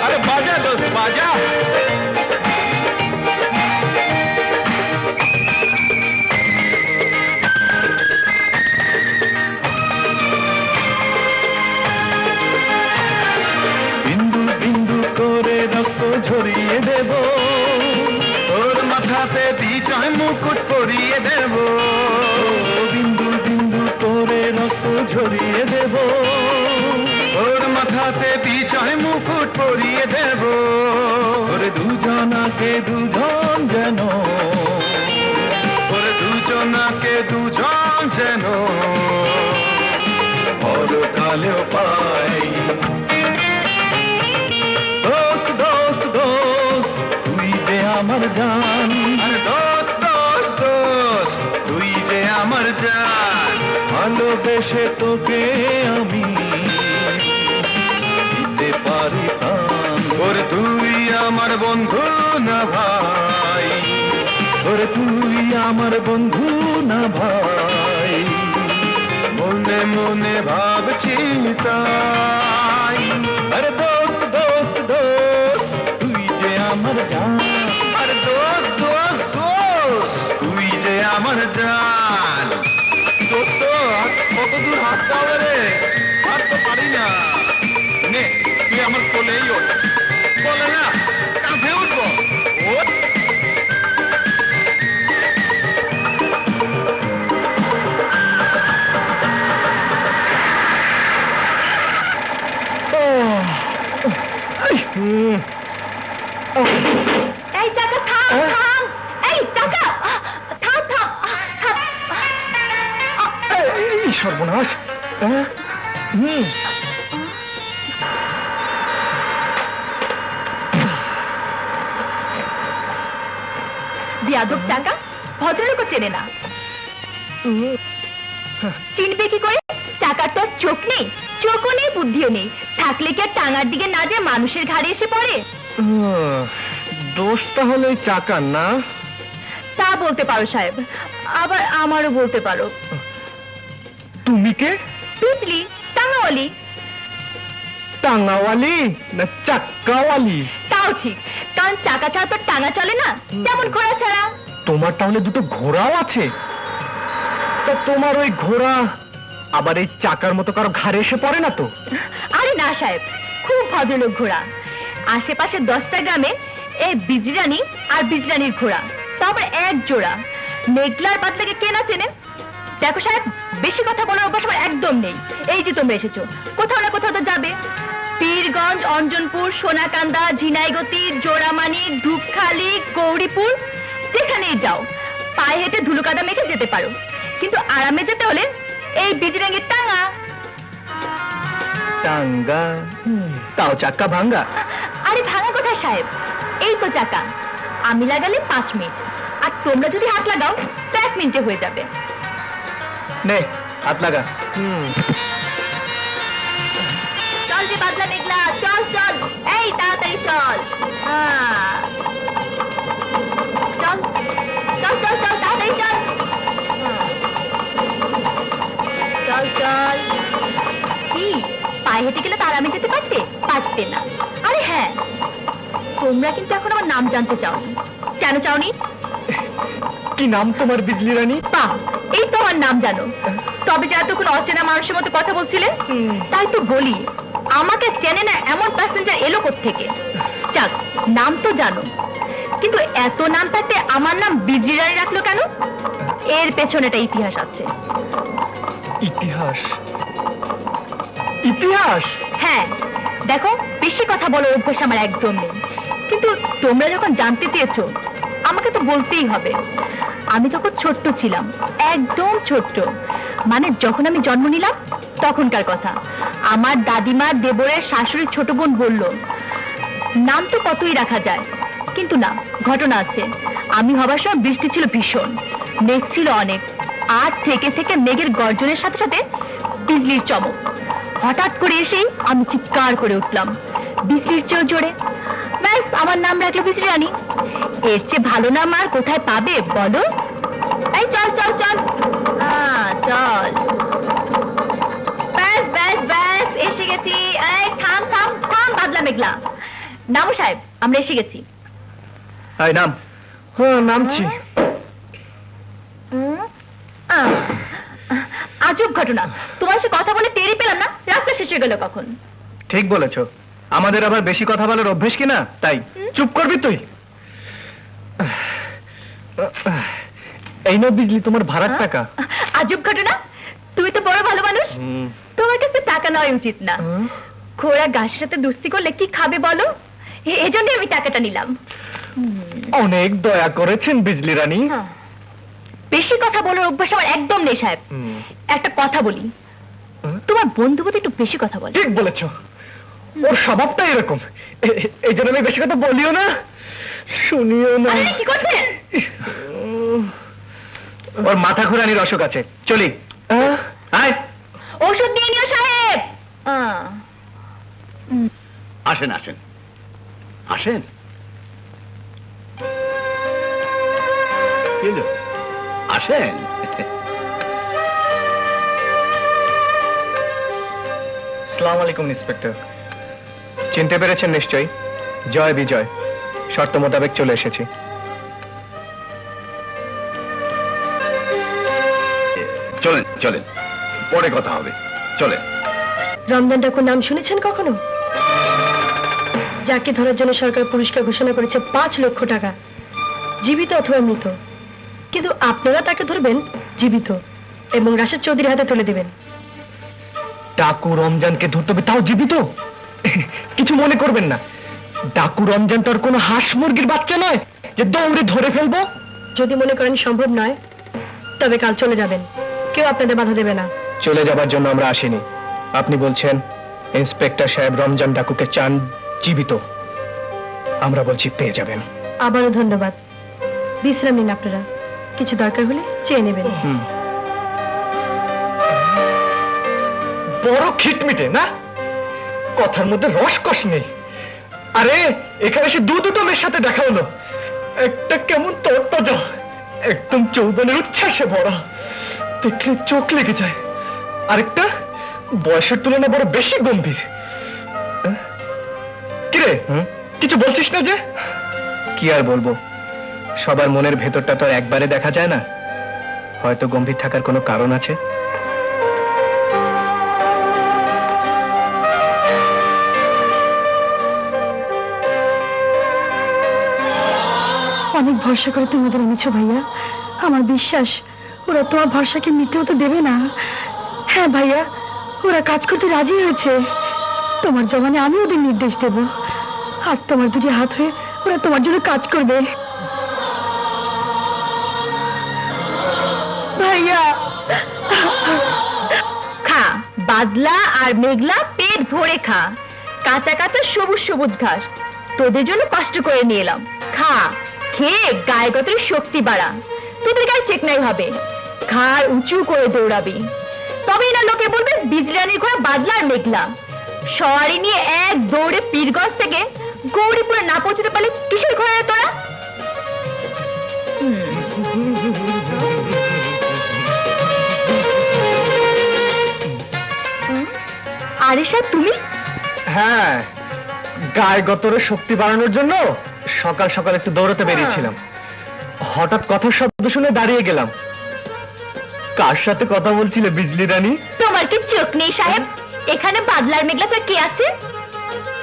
আরে বাজা দোস্ত বাজা। বিন্দু বিন্দু করে রক্ত ঝরিয়ে দেব, তোর মাথাতে বিজয় মুকুট পরিয়ে দেব। বিন্দু বিন্দু করে রক্ত ঝরিয়ে দেব, তোর মাথাতে বিজয় মুকুট পরিয়ে দেব। ওরে দুজনাকে দুজন যেন, ওরে দুজনাকে দুজন যেন পরকালেও পাই। দোস্ত দোস্ত দোস্ত তুই যে আমার জান, আরে দোস্ত দোস্ত দোস্ত তুই যে আমার জান। ভালোবেসে তোকে আমি দিতে পারিতাম, ওরে তুই আমার বন্ধু না ভাই, ওরে তুই আমার বন্ধু না ভাই। মনে মনে ভাবছি তাই, আরে দোস্ত দোস্ত দোস্ত তুই যে আমার জান, আরে দোস্ত দোস্ত দোস্ত তুই যে আমার জান। দোস্ত কত দূর হাঁটতে হবে রে, হাঁটতে পারি না। নে তুই আমার কোলেই ওঠ, বলে না কাঁধে উঠবো, ওঠ। এই চাকা থাম থাম, এই চাকা থাম থাম থাম। এই সর্বনাশ। বিয়াদব চাকা ভদ্রলোকও চেনে না। চিনবে কি করে? চাকার তো আর চোখ নেই, চোখও নেই, বুদ্ধিও নেই। থাকলে কি আর টাঙার দিকে না যে মানুষের ঘাড়ে এসে পড়ে? দোষ তাহলে ওই চাকার না? তা বলতে পারো সাহেব, আবার আমারও বলতে পারো। তুমি কে? পিছলি টাঙাওয়ালি। টাঙ্গাওয়ালি না চাক্কাওয়ালি? তাও ঠিক, কারণ চাকা ছাড়া তো টাঙা চলে না, তেমন ঘোড়া ছাড়া। তোমার তাহলে দুটো ঘোড়াও আছে? তা তোমার ওই ঘোড়া আবার এই চাকার মতো কারো ঘাড়ে এসে পড়ে না তো? আরে না সাহেব, খুব ভদ্রলোক ঘোড়া। আশেপাশে 10টা গ্রামে এই বিজরানি আর বিজরানির ঘোড়া, তারপর এক জোড়া। মেঘলার বাদলাকে কে না চেনে? দেখো সাহেব, বেশি কথা বলার অভ্যাস আমার একদম নেই। এই যে তোমরা এসেছো, কোথাও না কোথাও তো যাবে। পীরগঞ্জ, অঞ্জনপুর, সোনাকান্দা, ঝিনাইগতি, জোড়ামানি, ধূপখালি, গৌরীপুর, যেখানেই যাও পায়ে হেঁটে ধুলোকাদা মেখে যেতে পারো, কিন্তু আরামে যেতে হলে এই বিজরাঙ্গের টাঙা। টাঙ্গা? তাও চাক্কা ভাঙ্গা? আরে ভাঙা কোথায় সাহেব, এই তো চাকা। আমি লাগালে 5 মিনিট, আর তোমরা যদি হাত লাগাও তো 1 মিনিটে হয়ে যাবে। নে হাত লাগা। চল যে বাদলা মেঘলা, চল চল, এই তাড়াতাড়ি চল। চল চল চল চল, তাড়াতাড়ি চল। চল চল। কি পায়ে হেঁটে গেলে তো আরামে যেতে পারতে না? আরে হ্যাঁ, তোমরা কিন্তু এখন আমার নাম জানতে চাওনি। কেন চাওনি? কি নাম তোমার বিজলি রানী? বাহ, এই তো আমার নাম জানো। তবে যা এতক্ষণ অচেনা মানুষের মতো কথা বলছিলে, তাই তো বলি আমাকে চেনে না এমন প্যাসেঞ্জার এলো কোত্থেকে। যাক, নাম তো জানো। কিন্তু এত নাম থাকতে আমার নাম বিজলি রানী রাখলো কেন? এর পেছনে একটা ইতিহাস আছে। ইতিহাস? ইতিহাস? হ্যাঁ, দেখো, বেশি কথা বলার অভ্যাস আমার একদম নেই, কিন্তু তোমরা যখন জানতে চেয়েছো আমাকে তো বলতেই হবে। আমি তখন ছোট্ট ছিলাম, একদম ছোট্ট, মানে যখন আমি জন্ম নিলাম তখনকার কথা। আমার দাদিমা, দেবরের শাশুড়ির ছোট বোন বলল, নাম তো কতই রাখা যায়, কিন্তু না, ঘটনা আছে। আমি হবার সময় বৃষ্টি ছিল ভীষণ, মেঘ ছিল অনেক, আর থেকে থেকে মেঘের গর্জনের সাথে সাথে বিজলির চমক। হঠাৎ করে এসেই আমি চিৎকার করে উঠলাম, বিজলির চেয়েও জোরে। ব্যাস, আমার নাম রাখলো বিজলি রানী। এর চেয়ে ভালো নাম আর কোথায় পাবে বলো? এই চল চল চল, চল। ব্যাস ব্যাস ব্যাস, এসে গেছি। এই থাম থাম থাম, বাদলা মেঘলা। নামো সাহেব, আমরা এসে গেছি। এই নাম। হ্যাঁ, নামছি। আজব ঘটনা, তোমার সাথে কথা বলে টেরই পেলাম না রাস্তা শেষ হয়ে গেল কখন। ঠিক বলেছো, আমাদের আবার বেশি কথা বলার অভ্যেস কিনা, তাই। চুপ করবি তুই। এই নো বিজলি, তোমার ভাড়ার টাকা। আজব ঘটনা, তুমি তো বড় ভালো মানুষ, তোমার কাছে টাকা নেওয়া উচিত না। ঘোড়া ঘাসের সাথে দুস্তি করলে কি খাবে বলো? এজন্য আমি টাকাটা নিলাম। অনেক দয়া করেছেন বিজলি রানী। বেশি কথা বলার অভ্যাস আমার একদম নেই সাহেব। একটা কথা বলি, তোমার বন্ধু বোধ একটু বেশি কথা বলে। ঠিক বলেছো, ওর স্বভাবটা এরকম। এই জন্য আমি বেশি কথা বলিও না, শুনিও না। আরে, কি করছেন? ওর মাথা ঘোরানির অসুখ আছে, চলি। আয়। ওষুধ দিয়ে নিও সাহেব। আসেন আসেন আসেন। কি হলো? আসেন। আসসালামু আলাইকুম ইন্সপেক্টর। চিনতে পেরেছেন নিশ্চয়ই? জয় বিজয়, শর্ত মোতাবেক চলে এসেছি। চলেন চলেন, পরে কথা হবে, চলেন। রমজান ঠাকুর নাম শুনেছেন কখনো? যাকে ধরার জন্য সরকার পুরস্কার ঘোষণা করেছে 5 লক্ষ টাকা, জীবিত অথবা মৃত। কিন্তু আপনারা তাকে ধরবেন জীবিত এবং রাশেদ চৌধুরীর হাতে তুলে দেবেন। ডাকু রমজানকে ধরতে হবে, তাও জীবিত? কিছু মনে করবেন না, ডাকু রমজান তো আর কোনো হাঁস মুরগির বাচ্চা নয় যে দৌড়ে ধরে ফেলবো। যদি মনে করেন সম্ভব নয়, তবে কাল চলে যাবেন, কেউ আপনাদের বাধা দেবে না। চলে যাবার জন্য আমরা আসিনি। আপনি বলছেন ইন্সপেক্টর সাহেব রমজান ডাকুকে চান জীবিত, আমরা বলছি পেয়ে যাবেন। আবারও ধন্যবাদ। বিশ্রাম নিন আপনারা, কিছু দরকার হলে চেয়ে নেবেন। বড় খিটমিটে না, কথার মধ্যে রসকস নেই। আরে, এখানে সে দুটো মেয়ের সাথে দেখা হলো। একটা কেমন তরতাজা, একদম যৌবনের উচ্ছ্বাসে ভরা, দেখলে চোখ লেগে যায়। আরেকটা বয়সের তুলনায় বড় বেশি গম্ভীর। কিরে, কিছু বলছিস না যে? কি আর বলবো, সবার মনের ভেতরটা তো আর একবারে দেখা যায় না, হয়তো গম্ভীর থাকার কোনো কারণ আছে। অনেক ভরসা করে তুমি ওদের এনেছো ভাইয়া, আমার বিশ্বাস ওরা তোমার ভরসাকে মিথ্যে হতে দেবে না। হ্যাঁ ভাইয়া, ওরা কাজ করতে রাজি হয়েছে। তোমার জমানে আমি ওদের নির্দেশ দেব, আর তোমার দুটি হাত হয়ে ওরা তোমার জন্য কাজ করবে। ভাইয়া, খা বাদলা আর মেঘলা, পেট ভরে খা। কাঁচা কাঁচা সবুজ সবুজ ঘাস তোদের জন্য কষ্ট করে নিয়ে এলাম। খা, খেয়ে গায়ে গতরে শক্তি বাড়া, তোদের গায়ে চেকনাই হবে, ঘাড় উঁচু করে দৌড়াবি। তবেই না লোকে বলবে বিজরানির ঘোড়া বাদলা আর মেঘলা। সওয়ারি নিয়ে এক দৌড়ে পীরগঞ্জ থেকে গৌরীপুরে না পৌঁছতে পারলে কিসের ঘোড়া রে তোরা? আরে সাহেব, তুমি? হ্যাঁ, গায়ে গতরে শক্তি বাড়ানোর জন্য সকাল সকাল একটু দৌড়াতে বেরিয়েছিলাম। হঠাৎ কথার শব্দ শুনে দাঁড়িয়ে গেলাম। কার সাথে কথা বলছিলে বিজলি রানী? তোমার কি চোখ নেই সাহেব? এখানে বাদলার মেঘলা তো কে আছে?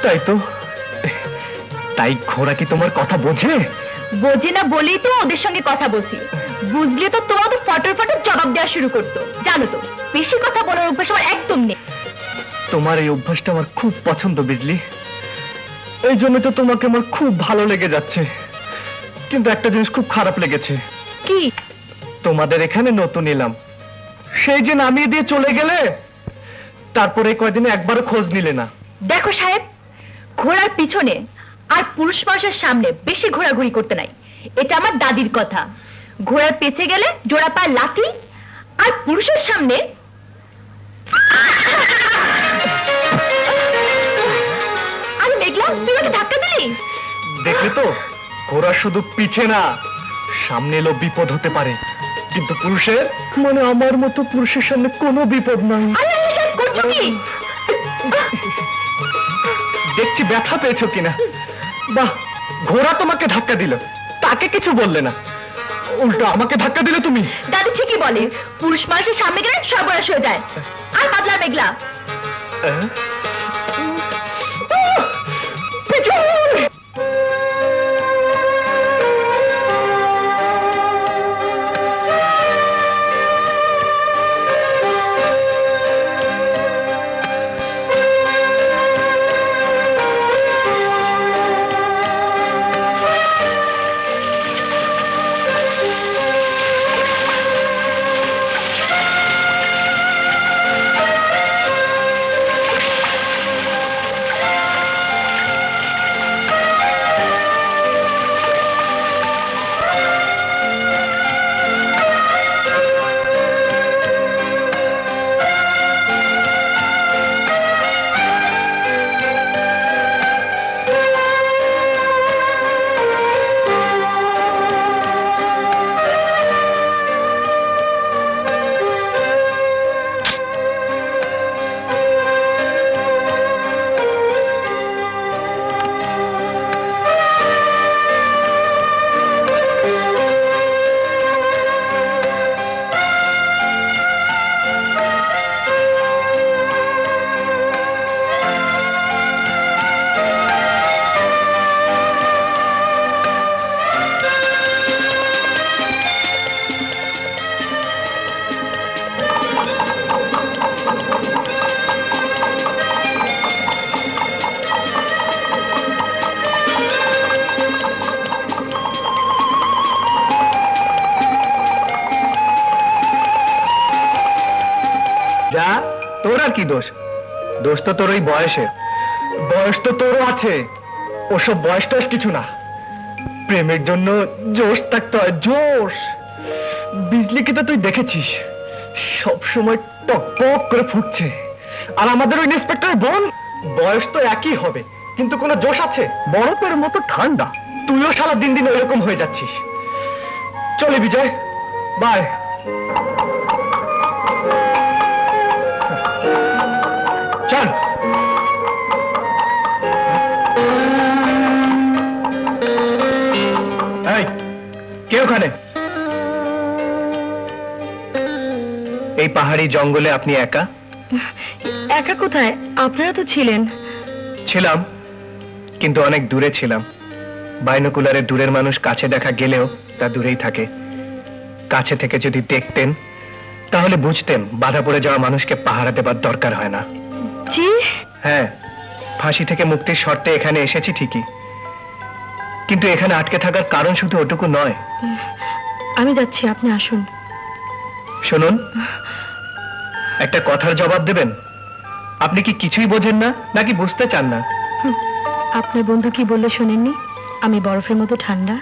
তাই তো, তাই ঘোড়া কি তোমার কথা বোঝে? বোঝে না বলেই তো ওদের সঙ্গে কথা বলছি, বুঝলে তো তোমার তো ফটোর ফটো জবাব দেওয়া শুরু করতো। জানো তো, বেশি কথা বলার অভ্যাস আমার একদম নেই। তোমার এই অভ্যাসটা আমার খুব পছন্দ বিজলি, এই জন্য তো তোমাকে আমার খুব ভালো লেগে যাচ্ছে। কিন্তু একটা জিনিস খুব খারাপ লেগেছে। কি? তোমাদের এখানে নতুন এলাম, সেই যে নামিয়ে দিয়ে চলে গেলে, তারপরে কয়দিনে একবারও খোঁজ নিলে না। দেখো সাহেব, ঘোড়ার পিছনে আর পুরুষ মানুষের সামনে বেশি ঘোরাঘুরি করতে নাই, এটা আমার দাদির কথা। ঘোড়ার পেছে গেলে জোড়া পায় লাথি, আর পুরুষের সামনে আরে মেঘলা, তুই আমাকে ধাক্কা দিলি। দেখলে তো, ঘোড়া শুধু পিছে না, সামনে এলো বিপদ হতে পারে, কিন্তু পুরুষের মানে আমার মতো পুরুষের সামনে কোনো বিপদ নাই। আরে আরে, এসব করছো কি? দেখছি ব্যথা পেয়েছো কিনা। বাহ, ঘোড়া তোমাকে ধাক্কা দিল, তাকে কিছু বললে না, উল্টো আমাকে ধাক্কা দিলে তুমি। দাদি ঠিকই বলে, পুরুষ মানুষের সামনে গেলে সর্বনাশ হয়ে যায়। আর পাতলা মেঘলা, আহ? যা, তোর আর কি দোষ? দোষ তো তোর ওই বয়সের। বয়স তো তোরও আছে, ওসব বয়স টয়স কিছু না। প্রেমের জন্য জোশ থাকতে হয়, জোশ। বিজলিকে তো তুই দেখেছিস, সব সময় টক টক করে ফুটছে। আর আমাদের ওই ইন্সপেক্টর বোন, বয়স তো একই হবে, কিন্তু কোনো জোশ আছে? বরফের মতো ঠান্ডা। তুইও সারা দিন দিন ওইরকম হয়ে যাচ্ছিস। চলে বিজয়, বাই। চল। এই, কে ওখানে? এই পাহাড়ি জঙ্গলে আপনি একা? একা কোথায়? আপনারা তো ছিলেন। ছিলাম, কিন্তু অনেক দূরে ছিলাম। বাইনোকুলারে দূরের মানুষ কাছে দেখা গেলেও তা দূরেই থাকে। কাছে থেকে যদি দেখতেন, তাহলে বুঝতেন বাধা পড়ে যাওয়া মানুষকে পাহারা দেবার দরকার হয় না। জি? হ্যাঁ, ফাঁসি থেকে মুক্তির শর্তে এখানে এসেছি ঠিকই, কিন্তু এখানে আটকে থাকার কারণ শুধু ওটুকু নয়। আমি যাচ্ছি, আপনি আসুন। শুনুন, একটা কথার জবাব দেবেন। আপনি কি কিছুই বোঝেন না, নাকি বুঝতে চান না? আপনার বন্ধু কি বললে শোনেননি? আমি বরফের মতো ঠান্ডা।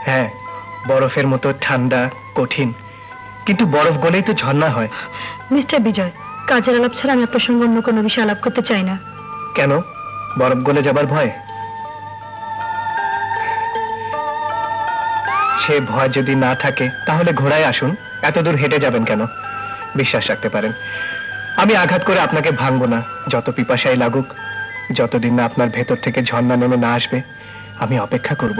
হ্যাঁ, বরফের মতো ঠান্ডা, কঠিন, কিন্তু বরফ গলেই তো ঝর্ণা হয়। মিস্টার বিজয়, কাজের আলাপ ছাড়া আমি আপনার সঙ্গে অন্য কোনো বিষয়ে আলাপ করতে চাই না। কেন? বরফ গলে যাবার ভয়? সে ভয় যদি না থাকে, তাহলে ঘোড়ায় আসুন। এত দূর হেঁটে যাবেন কেন? বিশ্বাস রাখতে পারেন, আমি আঘাত করে আপনাকে ভাঙবো না। যত পিপাসাই লাগুক, যতদিন না আপনার ভেতর থেকে ঝর্ণা নেমে না আসবে, আমি অপেক্ষা করব।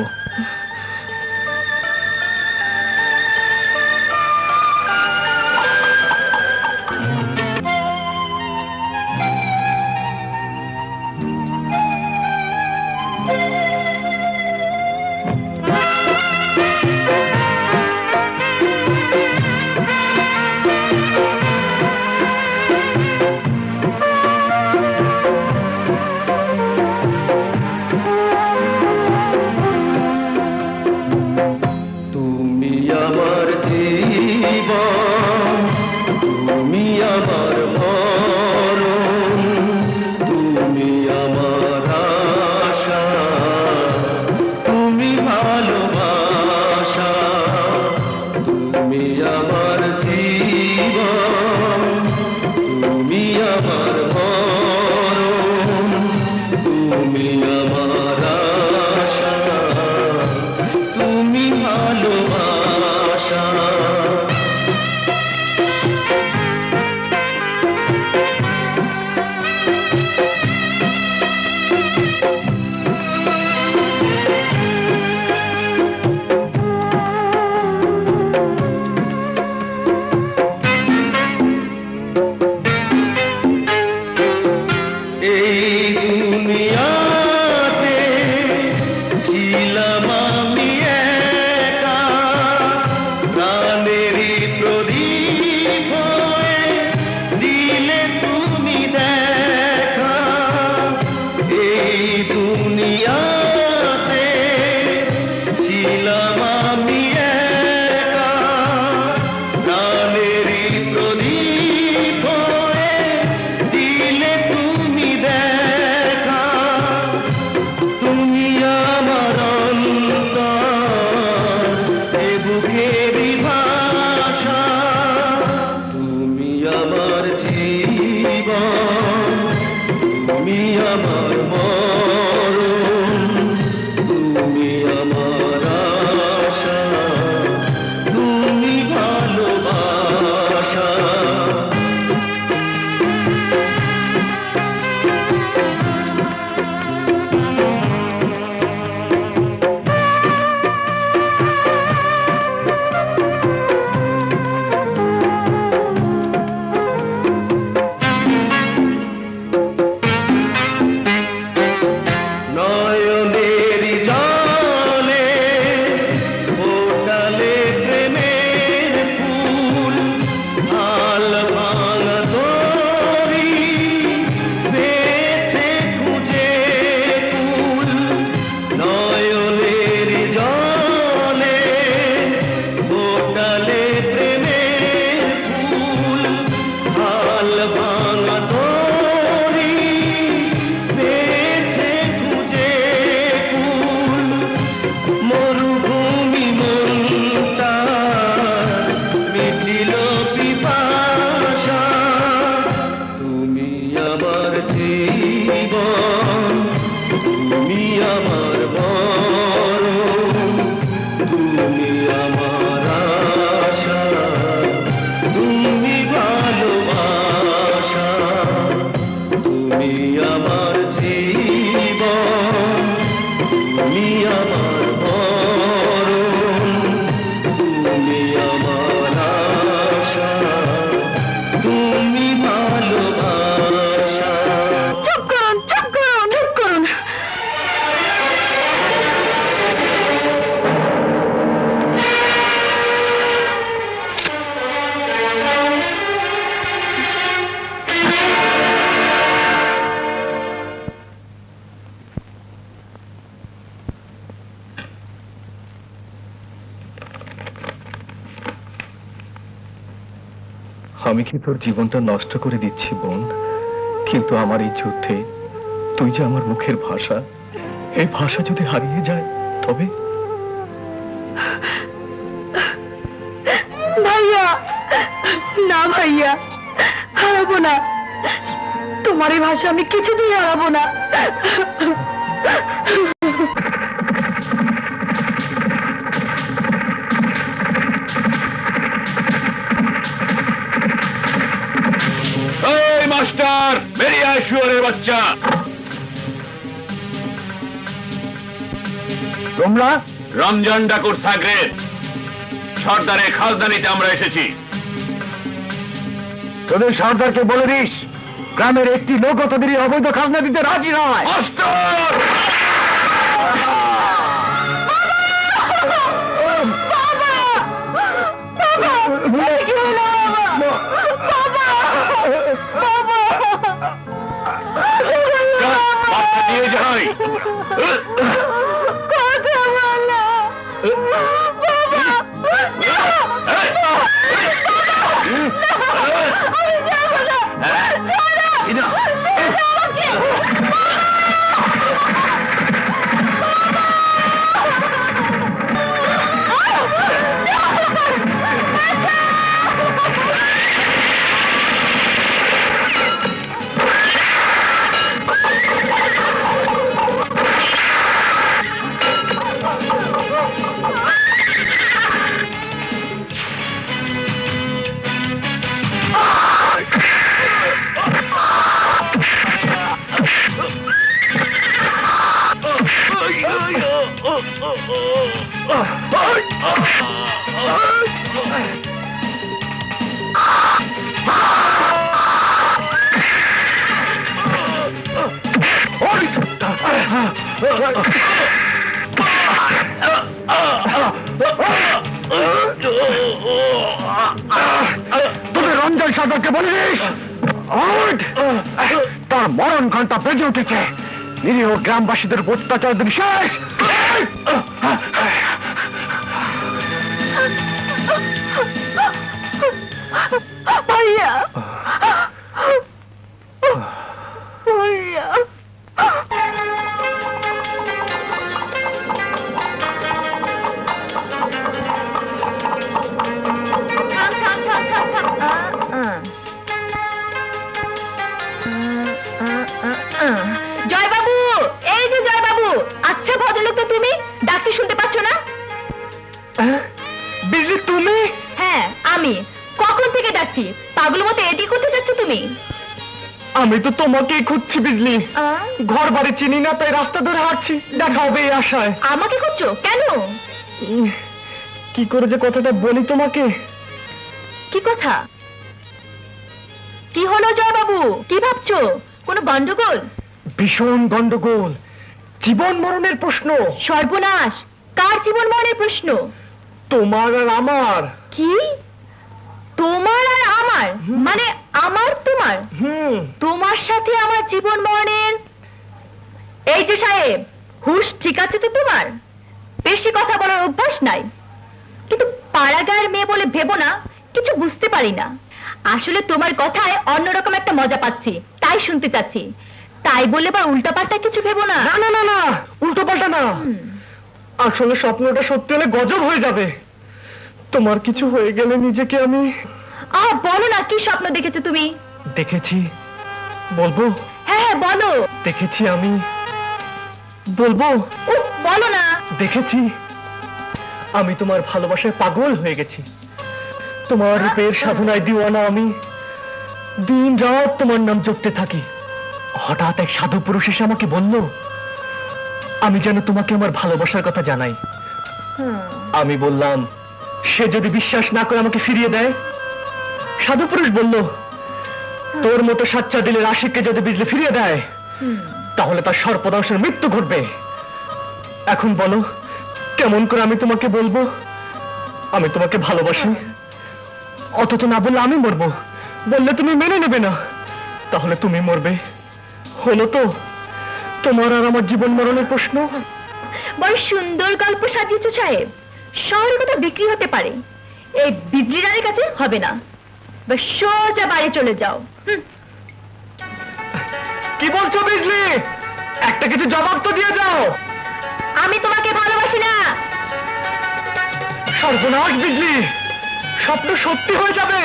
মুখেরই ভাষা তুমি আমার জীবন তুমি আমার মরণ তুমি আমার আশা তুমি ভালোবাসা নয়নের জলে ফোটালে প্রেমের ফুল হাল ভাঙা তরি বেছে খুঁজে ফুল নয়নের জলে ফোটালে প্রেমের ফুল হাল ভাঙা তরি বেছে খুঁজে ফুল মরুভূমি মনটা মিটিল পিপাসা তুমি আমার জীবন তুমি আমার মরণ তুমি আমার আশা তুমি ভালোবাসা তুমি আমার জীবন তুমি আমার মরণ তুমি আমার আশা তুমি ভালোবাসা চুপ করুন, চুপ করুন, চুপ করুন। আমি কি তোর জীবনটা নষ্ট করে দিচ্ছি বোন, কিন্তু আমার এই যুদ্ধে তুই যে আমার মুখের ভাষা, এই ভাষা যদি হারিয়ে যায় তবে ভাইয়া, না ভাইয়া, হারাবো না। তোমার এই ভাষা আমি কিছুতেই হারাবো না। এই মাস্টার, বেরিয়ে আয় শুয়োরের বাচ্চা। তোমরা রমজান ডাকুর সাগরেদ সর্দারের খাজদানিতে আমরা এসেছি। তোদের সর্দারকে বলে দিস গ্রামের একটি লোক তোদের এই অবৈধ খাজনা দিতে রাজি নয়। মাস্টার! বাচ্চা নিয়ে যাই। তোদের রমজান সর্দারকে বলে দিস তার মরণ ঘন্টা বেজে উঠেছে। নিরীহ গ্রামবাসীদের উপর অত্যাচার দিন শেষ। ভাইয়া, ভাইয়া, তুমি? হ্যাঁ আমি। কখন থেকে ডাকছি, পাগল মতো এটি করতে যাচ্ছ তুমি? আমি তো তোমাকেই খুঁজছি বিজলি। আহ? ঘর বাড়ি চিনি না, তাই রাস্তা ধরে হাঁটছি, দেখা হবে এই আশায়। আমাকে খুঁজছো কেন? কি করে যে কথাটা বলি তোমাকে। কি কথা? কি হলো জয় বাবু, কি ভাবছো? কোনো গন্ডগোল? ভীষণ গন্ডগোল, জীবন মরণের প্রশ্ন। সর্বনাশ! কার জীবন মরণের প্রশ্ন? তোমার আর আমার। কি? তোমার আর আমার? মানে আমার তোমার? তোমার সাথে আমার জীবন মরণের? এই যে সাহেব, হুশ ঠিক আছে তো তোমার? বেশি কথা বলার অভ্যাস নাই, কিন্তু পাড়াগাঁয়ের মেয়ে বলে ভেবো না কিছু বুঝতে পারি না। আসলে তোমার কথায় অন্যরকম একটা মজা পাচ্ছি, তাই শুনতে চাচ্ছি। তাই বলে এবার উল্টাপাল্টা কিছু ভেবো না। না না না না, উল্টো পাল্টা না। আসলে স্বপ্নটা সত্যি হলে গজব হয়ে যাবে। তোমার কিছু হয়ে গেলে নিজেকে আমি বলো না, কি স্বপ্ন দেখেছো তুমি? দেখেছি। বলবো? হ্যাঁ হ্যাঁ বলো। দেখেছি আমি। বলবো? বলো না। দেখেছি আমি তোমার ভালোবাসায় পাগল হয়ে গেছি। তোমার রূপের সাধনায় দিওয়ানা আমি। দিন রাত তোমার নাম জপতে থাকি। হঠাৎ এক সাধু পুরুষ এসে আমাকে বলল আমি যেন তোমাকে আমার ভালোবাসার কথা জানাই। আমি বললাম সে যদি বিশ্বাস না করে আমাকে ফিরিয়ে দেয়। সাধু পুরুষ বলল তোর মতো সাচ্চা দিলের আশিককে যদি বিজলি ফিরিয়ে দেয় তাহলে তার সর্পদংশের মৃত্যু ঘটবে। এখন বলো কেমন করে আমি তোমাকে বলবো আমি তোমাকে ভালোবাসি, অথচ না বললে আমি মরবো, বললে তুমি মেনে নেবে না, তাহলে তুমি মরবে। হলো তো তোমার আর আমার জীবন মরণের প্রশ্ন। বড় সুন্দর গল্প সাজিয়েছো সাহেব। শহরে কথা বিক্রি হতে পারে, এই বিজলি রানীর কাছে হবে না। বা সোজা বাড়ি চলে যাও। কি বলছো বিজলি? একটা কিছু জবাব তো দিয়ে যাও। আমি তোমাকে ভালোবাসি না। সর্বনাশ বিজলি, স্বপ্ন সত্যি হয়ে যাবে।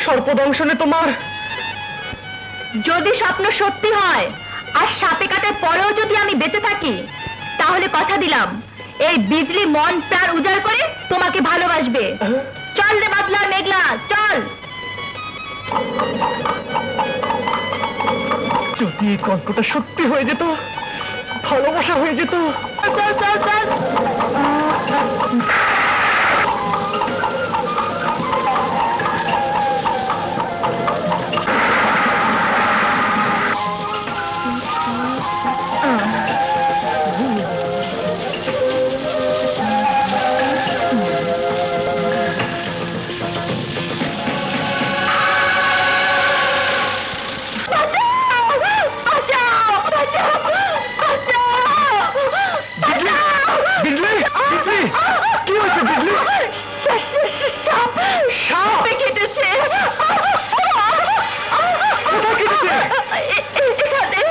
সর্পদংশনে তোমার। যদি স্বপ্ন সত্যি হয় আর সাপে কাটার পরেও যদি আমি বেঁচে থাকি, তাহলে কথা দিলাম এই বিজলি মন প্রাণ উজাড় করে তোমাকে ভালোবাসবে। চল রে বাদলা মেঘলা, চল। যদি এই গল্পটা সত্যি হয়ে যেত, ভালোবাসা হয়ে যেত। চল চল চল। বিজলি, বিজলি, কি হয়েছে বিজলি? সাপে কেটেছে। কোথায় কেটেছে? এখানে।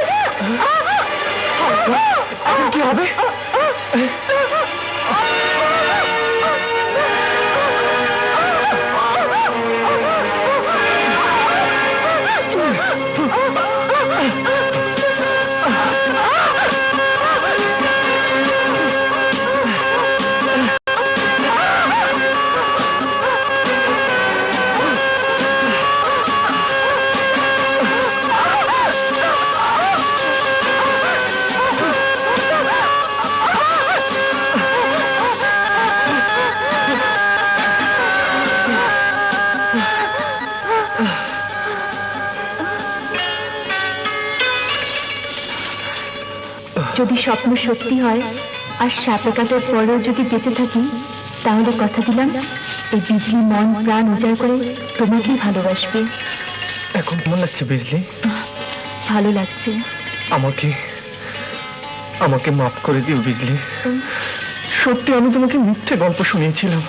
এখন কি হবে? যদি স্বপ্ন সত্যি হয় আর সাপে কাটার পরেও যদি বেঁচে থাকি, তাহলে কথা দিলাম এই বিজলি মন প্রাণ উজাড় করে তোমাকেই ভালোবাসবে। এখন কেমন লাগছে বিজলি? ভালো লাগছে। আমাকে আমাকে মাফ করে দিও বিজলি। সত্যি আমি তোমাকে মিথ্যে গল্প শুনিয়েছিলাম।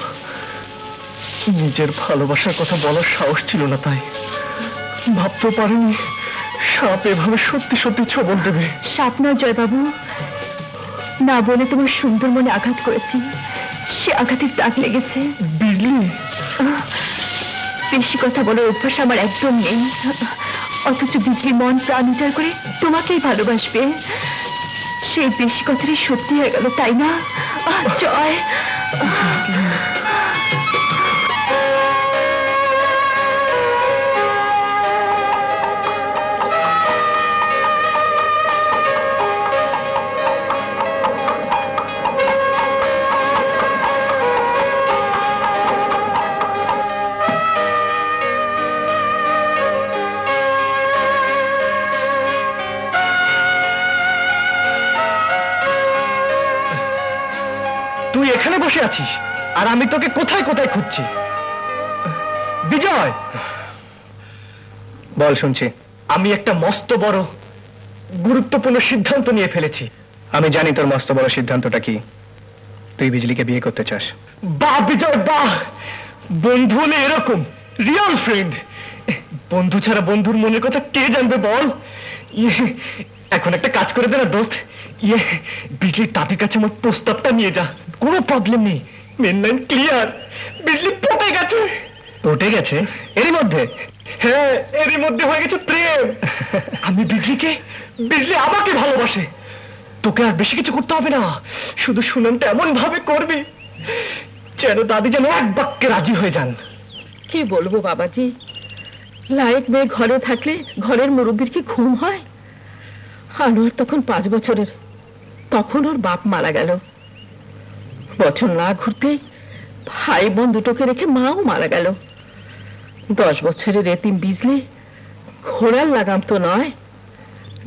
নিজের ভালোবাসার কথা বলার সাহস ছিল না, তাই ভাবতেও পারিনি সাপ এভাবে সত্যি সত্যি ছবল দেবে। সাপ নয় জয়বাবু, না বলে তোমার সুন্দর মনে আঘাত করেছি, সে আঘাতের দাগ লেগেছে। বিজলি, বেশি কথা বলার অভ্যাস আমার একদম নেই, অথচ বিজলি মন প্রাণ উজাড় করে তোমাকেই ভালোবাসবে। সেই বেশি কথাটাই সত্যি হয়ে গেল, তাই না? জয়। এখানে বসে আছিস আর আমি তোকে কোথায় কোথায় খুঁজছি। বিজয়, বল শুনছি। আমি একটা মস্ত বড় গুরুত্বপূর্ণ সিদ্ধান্ত নিয়ে ফেলেছি। আমি জানি তোর মস্ত বড় সিদ্ধান্তটা কি। তুই বিজলিকে বিয়ে করতে চাস। বাহ বিজয় বাহ, বন্ধু হলে এরকম, রিয়েল ফ্রেন্ড। বন্ধু ছাড়া বন্ধুর মনের কথা কে জানবে বল। এখন একটা কাজ করে দে না দোস্ত, বিজলির দাদির কাছে আমার প্রস্তাবটা নিয়ে যা। কোনো প্রবলেম নেই, মেন লাইন ক্লিয়ার। বিজলি পটে গেছে। পটে গেছে এরই মধ্যে? হ্যাঁ, এরই মধ্যে হয়ে গেছে প্রেম। আমি বিজলিকে, বিজলি আমাকে ভালোবাসে। তোকে আর বেশি কিছু করতে হবে না, শুধু শুনানটা এমন ভাবে করবি যেন দাদি যেন এক বাক্যে রাজি হয়ে যান। কি বলবো বাবাজি, লায়ক মেয়ে ঘরে থাকলে ঘরের মুরব্বীর কি ঘুম হয়? আনোয়ার তখন 5 বছরের, তখন ওর বাপ মারা গেল। বছর না ঘুরতে ভাই বোন দুটোকে রেখে মাও মারা গেল। 10 বছরের এতিম বিজলি ঘোড়ার লাগাম তো নয়,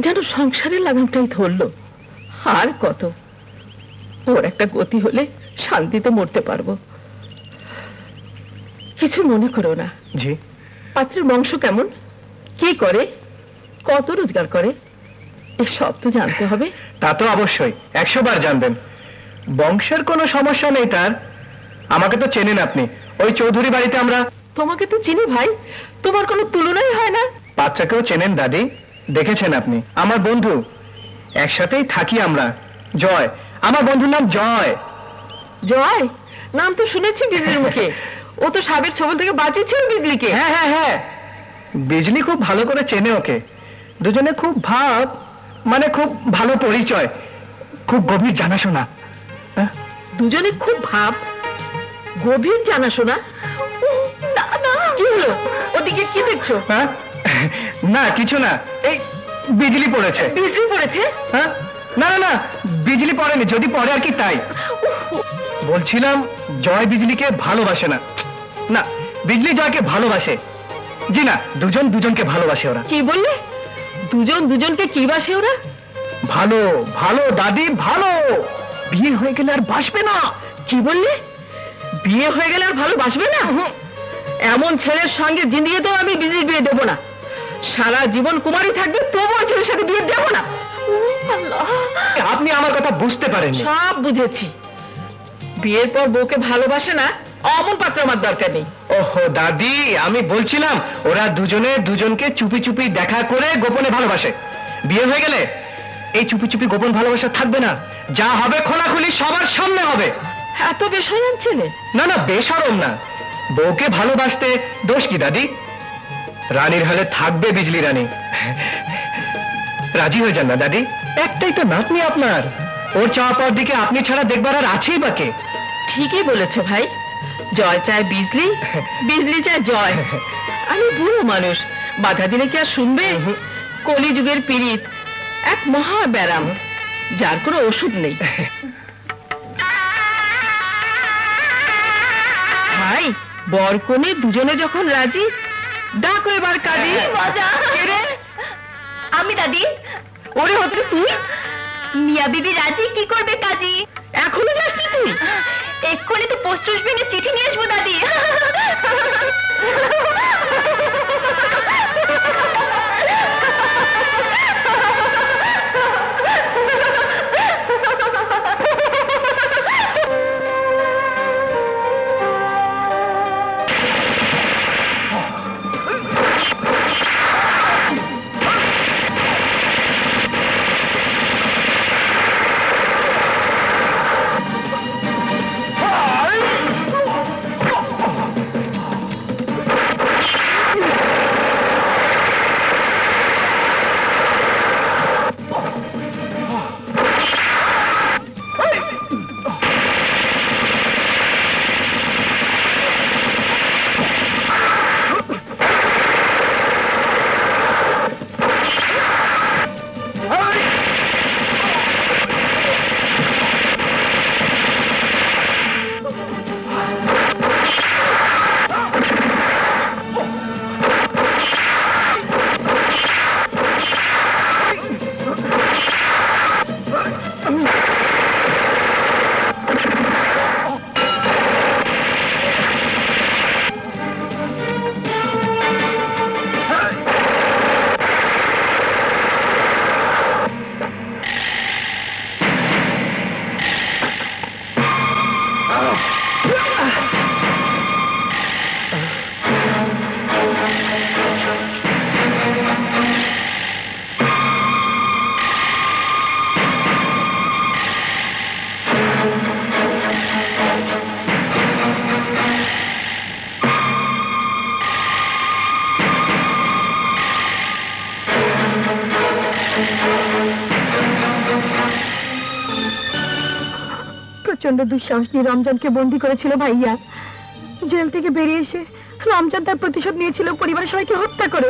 যেন সংসারের লাগামটাই ধরলো। আর কত, ওর একটা গতি হলে শান্তিতে মরতে পারবো। কিছু মনে করো না। জি। পাত্রের বংশ কেমন, কি করে, কত রোজগার করে, এসব তো জানতে হবে। তা তো অবশ্যই, 100 বার জানবেন। বংশের কোনো সমস্যা নেই তার। আমাকে তো চেনেন আপনি, ওই চৌধুরী বাড়িতে আমরা। তোমাকে তো চিনি ভাই, তোমার কোনো তুলনাই হয় না। বাচ্চাকেও চেনেন দাদি, দেখেছেন আপনি, আমার বন্ধু। একসাথেই থাকি আমরা। জয়, আমার বন্ধুর নাম জয়। জয় নাম তো শুনেছি বিজলির মুখে, ও তো সাবের ছবল থেকে বাঁচিয়েছিল বিজলিকে। হ্যাঁ হ্যাঁ হ্যাঁ, বিজলি খুব ভালো করে চেনে ওকে। দুজনে খুব ভাব, মানে খুব ভালো পরিচয়, খুব গভীর জানাশোনা। হ্যাঁ? দুজনে খুব ভাব, গভীর জানাশোনা। না না, কি হলো, ওদিকে কি দেখছো? হ্যাঁ? না কিছু না, এই বিজলি পড়েছে। বিজলি পড়েছে? হ্যাঁ? না না না, বিজলি পড়েনি, যদি পড়ে আর কি তাই। বলছিলাম জয় বিজলিকে ভালোবাসে না। না, বিজলি জয়কে ভালোবাসে। জি না, দুজন দুজনকে ভালোবাসে ওরা। কি বললে, দুজন দুজনকে কি বাসে ওরা? ভালো ভালো দাদি, ভালো। বিয়ে হয়ে গেলে আর বাসবে না। কি বললে, বিয়ে হয়ে গেলে আর ভালোবাসবে না? এমন ছেলের সঙ্গে জিন্দিয়ে তো আমি বিজলি বিয়ে দেবো না। সারা জীবন কুমারী থাকবে, তবুও ছেলের সাথে বিয়ে দেবো না। আপনি আমার কথা বুঝতে পারেননি। সব বুঝেছি, বিয়ের পর বউকে ভালোবাসে না অমন পাত্র আমার দরকার নেই। ওহো দাদি, আমি বলছিলাম ওরা দুজনে দুজনকে চুপি চুপি দেখা করে গোপনে ভালোবাসে। বিয়ে হয়ে গেলে এই চুপি চুপি গোপন ভালোবাসা থাকবে না, যা হবে খোলাখুলি সবার সামনে হবে। এত বেশরম ছেলে? না না, বেশরম না। বউকে ভালোবাসতে দোষ কি দাদি? রানীর হালে থাকবে বিজলি রানী। রাজি হয়ে যান না দাদি, একটাই তো নাতনি আপনার। ওর চাওয়া পাওয়ার দিকে আপনি ছাড়া দেখবার আর আছেই বা কে? ঠিকই বলেছে ভাই, জয় চায় বিজলি, বিজলি চায় জয়। আমি বুড়ো মানুষ, বাধা দিলে কি আর শুনবে? কলিযুগের পীড়িত এক মহা ব্যারাম, যার কোনো ওষুধ নেই। ভাই, বর কনে দুজনে যখন রাজি, ডাকো এবার কাজী। মজা। কে রে? আমি দাদি। ওরে হচ্ছে তুই? মিয়া বিবি রাজি, কি করবে কাজী? এখনো যাচ্ছি তুই? এক্ষুনি তো পোস্ট অফিসে চিঠি নিয়ে আসবো দাদি। প্রচন্ড দুঃসাহস নিয়ে রমজানকে বন্দি করেছিল ভাইয়া। জেল থেকে বেরিয়ে এসে রমজান তার প্রতিশোধ নিয়েছিল পরিবারের সবাইকে হত্যা করে।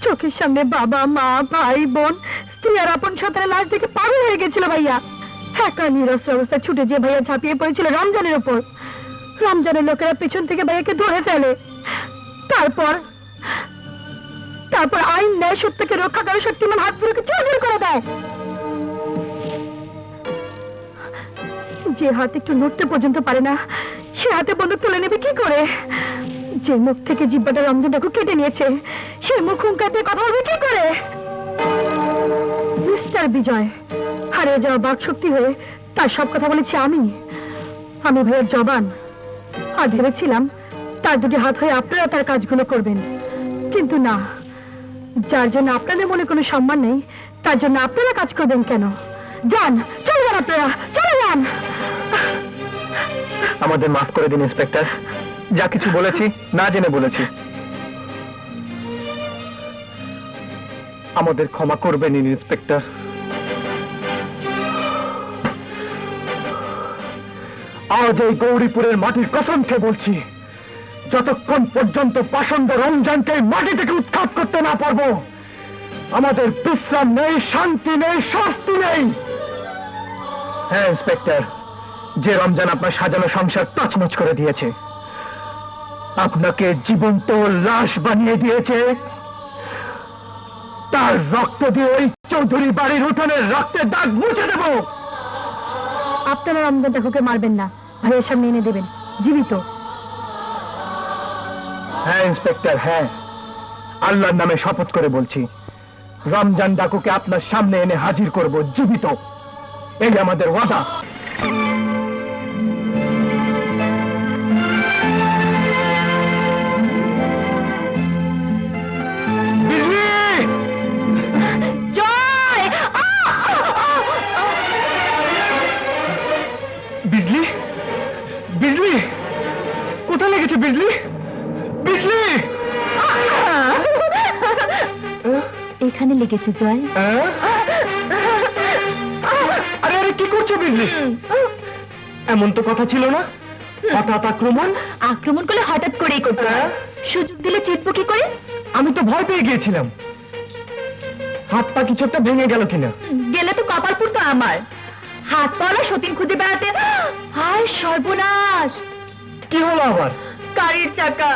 চোখের সামনে বাবা মা ভাই বোন স্ত্রী আর আপন সন্তানের লাশ দেখে পাগল হয়ে গেছিল ভাইয়া। একা নিরস্ত্র অবস্থা ছুটে যেয়ে ভাইয়া ঝাঁপিয়ে পড়েছিল রমজানের ওপর। রমজানের লোকেরা পেছন থেকে ভাইয়াকে ধরে ফেলে। তারপর আইন ন্যায় সত্যকে রক্ষা করে শক্তিমান হাতগুলোকে চুরচুর করে দেয়। যে হাত একটু নড়তে পর্যন্ত পারে না সে হাতে বন্দুক তুলে নেবে কি করে? যে মুখ থেকে জিব্বাটা রমজানটাকে কেটে নিয়েছে সে মুখ হুঙ্কার দিয়ে কথা বলবে কি করে? মিস্টার বিজয়, হারিয়ে যাওয়া বাক শক্তি হয়ে তার সব কথা বলেছি আমি ভাইয়ের জবান। আর ভেবেছিলাম তার দুটি হাত হয়ে আপনারা তার কাজগুলো করবেন, কিন্তু না, যার জন্য আপনাদের মনে কোনো সম্মান নেই তার জন্য আপনারা কাজ করবেন কেন? যান, চলে যান, আপনারা চলে যান। আমাদের মাফ করে দিন ইন্সপেক্টর, যা কিছু বলেছি না জেনে বলেছি। আমাদের ক্ষমা করবেন ইন্সপেক্টর। আজ এই গৌরীপুরের মাটির কসম খেয়ে বলছি, যতক্ষণ পর্যন্ত পাষণ্ড রমজানকে মাটি থেকে উৎখাত করতে না পারবো আমাদের বিশ্রাম নেই, শান্তি নেই, স্বস্তি নেই। হ্যাঁ ইন্সপেক্টর, যে রমজান আপনার সাজানো সংসার তছনছ করে দিয়েছে, আপনাকে জীবন্ত লাশ বানিয়ে দিয়েছে, তার রক্ত দিয়ে ওই চৌধুরী বাড়ির উঠোনের রক্তের দাগ মুছে দেব। আপনারা রমজান ডাকুকে মারবেন না, ভাইয়ের সামনে এনে দেবেন জীবিত। হ্যাঁ ইন্সপেক্টর, হ্যাঁ, আল্লাহর নামে শপথ করে বলছি, রমজান ডাকুকে আপনার সামনে এনে হাজির করব জীবিত। এই আমাদের ওয়াদা। বিজলি, বিজলি, কোথায় লেগেছে বিজলি? বিজলি এখানে লেগেছে জয়। আরে আরে, কি করছো বিজলি? এমন তো কথা ছিল না। হঠাৎ আক্রমণ? আক্রমণ করলে হঠাৎ করেই করতে হয়। সুযোগ দিলে চিতবো কি করে? আমি তো ভয় পেয়ে গিয়েছিলাম, হাত পা কিছু একটা ভেঙে গেল কিনা। গেলে তো কপাল পুরতো আমার। হাত পাওয়া সতীন খুঁজে বেড়াতে, হায় সর্বনাশ! কি হলো আবার? গাড়ির চাকা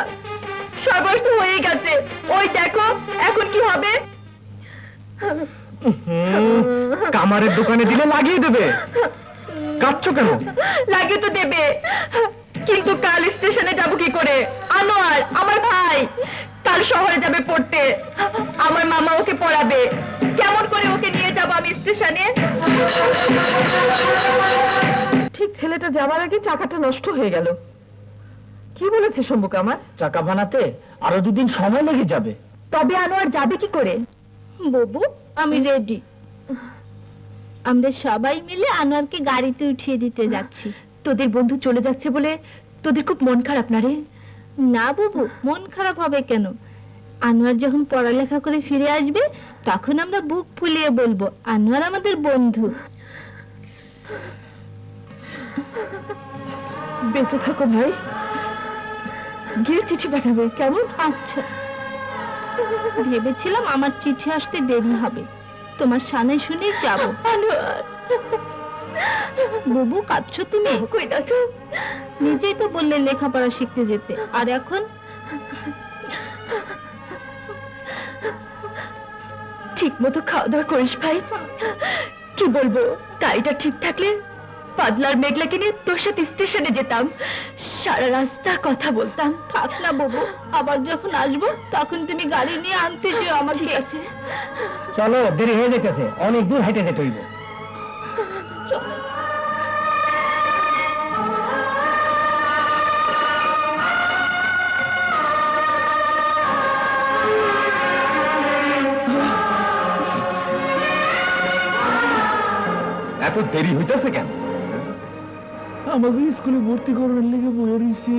সর্বনাশ তো হয়ে গেছে। ওই দেখো এখন কি হবে। কামারের দোকানে দিলে লাগিয়ে দেবে। কাঁদছো কেন? লাগিয়ে তো দেবে, কিন্তু কাল স্টেশনে যাবো কি করে? আনোয়ার আমার ভাই কাল শহরে যাবে পড়তে, আমার মামা ওকে পড়াবে, কেমন করে ওকে নিয়ে যাবো আমি স্টেশনে? ঠিক ছেলেটা যাবার আগে চাকাটা নষ্ট হয়ে গেল। কি বলেছে শম্ভুক আমার? চাকা বানাতে আরো 2 দিন সময় লেগে যাবে। তবে আনোয়ার যাবে কি করে? বাবু আমি রেডি। আমরা সবাই মিলে আনোয়ারকে গাড়িতে উঠিয়ে দিতে যাচ্ছি। তোদের বন্ধু চলে যাচ্ছে বলে তোদের খুব মন খারাপ না রে? না বাবু, মন খারাপ হবে কেন? আনোয়ার যখন পড়ালেখা করে ফিরে আসবে তখন আমরা বুক ফুলিয়ে বলবো আনোয়ার আমাদের বন্ধু। বেঁচে থাকো ভাই, গিয়ে চিঠি পাঠাবে কেমন? আচ্ছা, ভেবেছিলাম আমার চিঠি আসতে দেরি হবে, তোমার সামনে শুনেই যাবো। বুবু কাঁদছো তুমি? নিজেই তো বললে লেখাপড়া শিখতে যেতে, আর এখন? ঠিক মতো খাওয়া দাওয়া করিস ভাই। কি বলবো, গাড়িটা ঠিক থাকলে পাদলার মেঘলাকে নিয়ে তোর সাথে স্টেশনে যেতাম, সারা রাস্তা কথা বলতাম। থাক না বাবু, আবার যখন আসবো তখন তুমি গাড়ি নিয়ে আনতে যেও আমাকে। ঠিক আছে, চলো, দেরি হয়ে যেতেছে, অনেক দূর হেঁটে যেতে হইব। এত দেরি হইতেছে কেন? আমাকে স্কুলে ভর্তি করার লেগে বলে রইছি।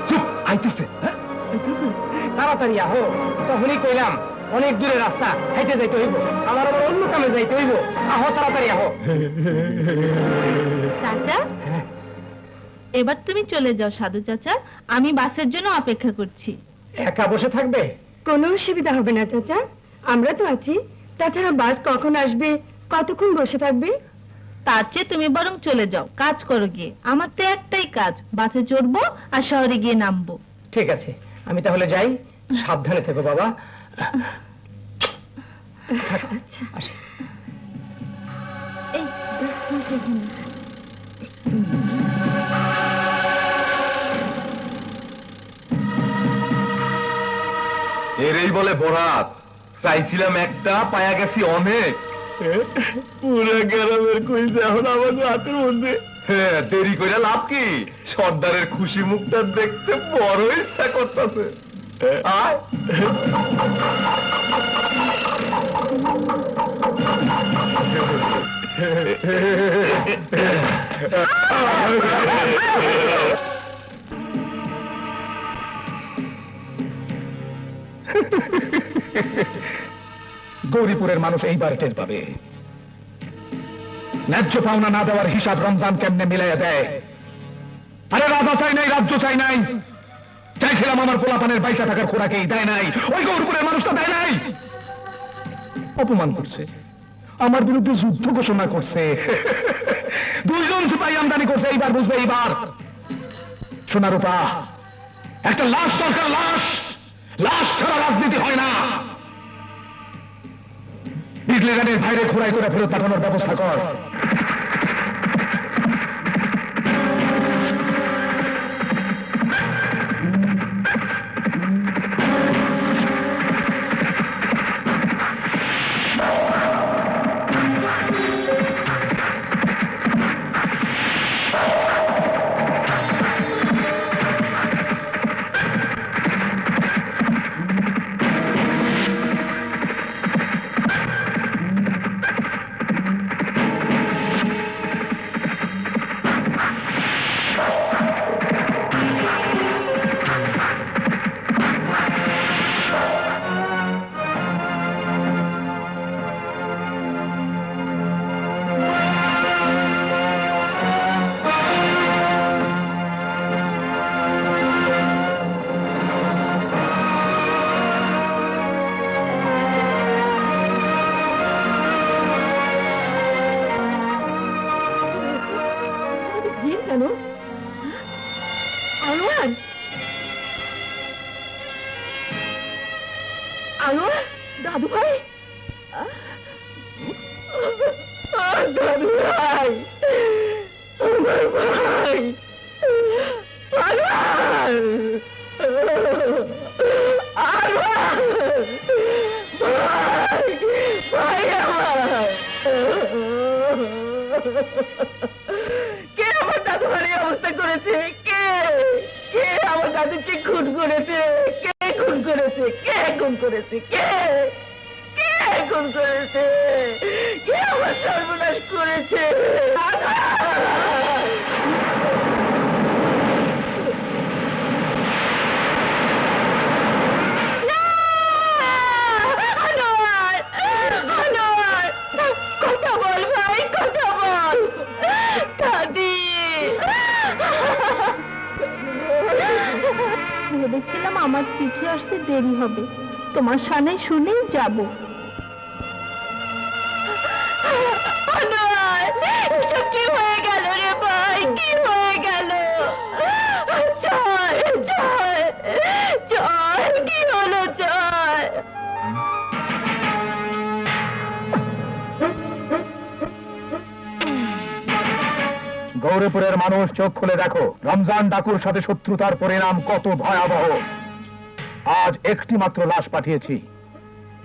চুপ, আইতেছে। আইতেছে, তাড়াতাড়ি আহো। তখনই কইলাম অনেক দূরে রাস্তা হেঁটে যাইতে হইব, আমার আবার অন্য কামে যাইতে হইব। আহো তাড়াতাড়ি আহো। চাচা এবার তুমি চলে যাও সাধু চাচা, আমি বাসের জন্য অপেক্ষা করছি। একা বসে থাকবে? কোনো অসুবিধা হবে না চাচা, আমরা তো আছি। তাছাড়া বাস কখন আসবে, কতক্ষণ বসে থাকবে? তার চেয়ে তুমি বরং চলে যাও, কাজ করো গিয়ে। আমার তো একটাই কাজ, বাসে চড়বো আর শহরে গিয়ে নামবো। ঠিক আছে, আমি তাহলে যাই। সাবধানে থেকো বাবা। আসি। এই, বসে এখানে। এরই বলে বরাত। চাইছিলাম একটা, পায়া গেছি অনেক। পুরো গ্রামের কইছে এখন আমাকে হাতের মধ্যে। হ্যাঁ, দেরি করে লাভ কি? সর্দারের খুশি মুখটা দেখতে বড় ইচ্ছা করতেছে। আয়। গৌরীপুরের মানুষ এইবার টের পাবে ন্যায্য পাওনা না দেওয়ার হিসাব রমজান কেমনে মিলাইয়া দেয়। আরে রাজা চাই নাই, রাজ্য চাই নাই, চাইছিলাম আমার পোলাপানের বাইসা থাকার খোরাকেই, দেয় নাই। ওই গৌরীপুরের মানুষটা দেয় নাই, অপমান করছে, আমার বিরুদ্ধে যুদ্ধ ঘোষণা করছে। 2 জন সিপাহী আমদানি করছে, এইবার বুঝবে। এইবার সোনারূপা একটা লাশ দরকার, লাশ। লাশ ছাড়া রাজনীতি হয় না। বিজলি গানের বাইরে খোঁড়াই করে ফেরত পাঠানোর ব্যবস্থা কর। কেন আনোয়ার, আনোয়ার, দাদু ভাই, দাদু ভাই, আমার ভাই, আনোয়ার, আনোয়ার, ভাই, ভাই আমার। কে আমার দাদু ভাই অবস্থা করেছে? কে কে আমার দাদুকে খুন করেছে? কে খুন করেছে? কে খুন করেছে? কে কে খুন করেছে? কে আমার সর্বনাশ করেছে? কথা বল ভাই, কথা বল। দাদি, ভেবেছিলাম আমার চিঠি আসতে দেরি হবে, তোমার সামনে শুনেই যাব। এসব কি হয়ে গেল রে ভাই? কি হয়ে গেল? জয়, জয়, জয়, কি হলো জয়? গৌরীপুরের মানুষ চোখ খুলে দেখো, রমজান ডাকুর সাথে শত্রুতার পরিণাম কত ভয়াবহ। আজ একটি মাত্র লাশ পাঠিয়েছি,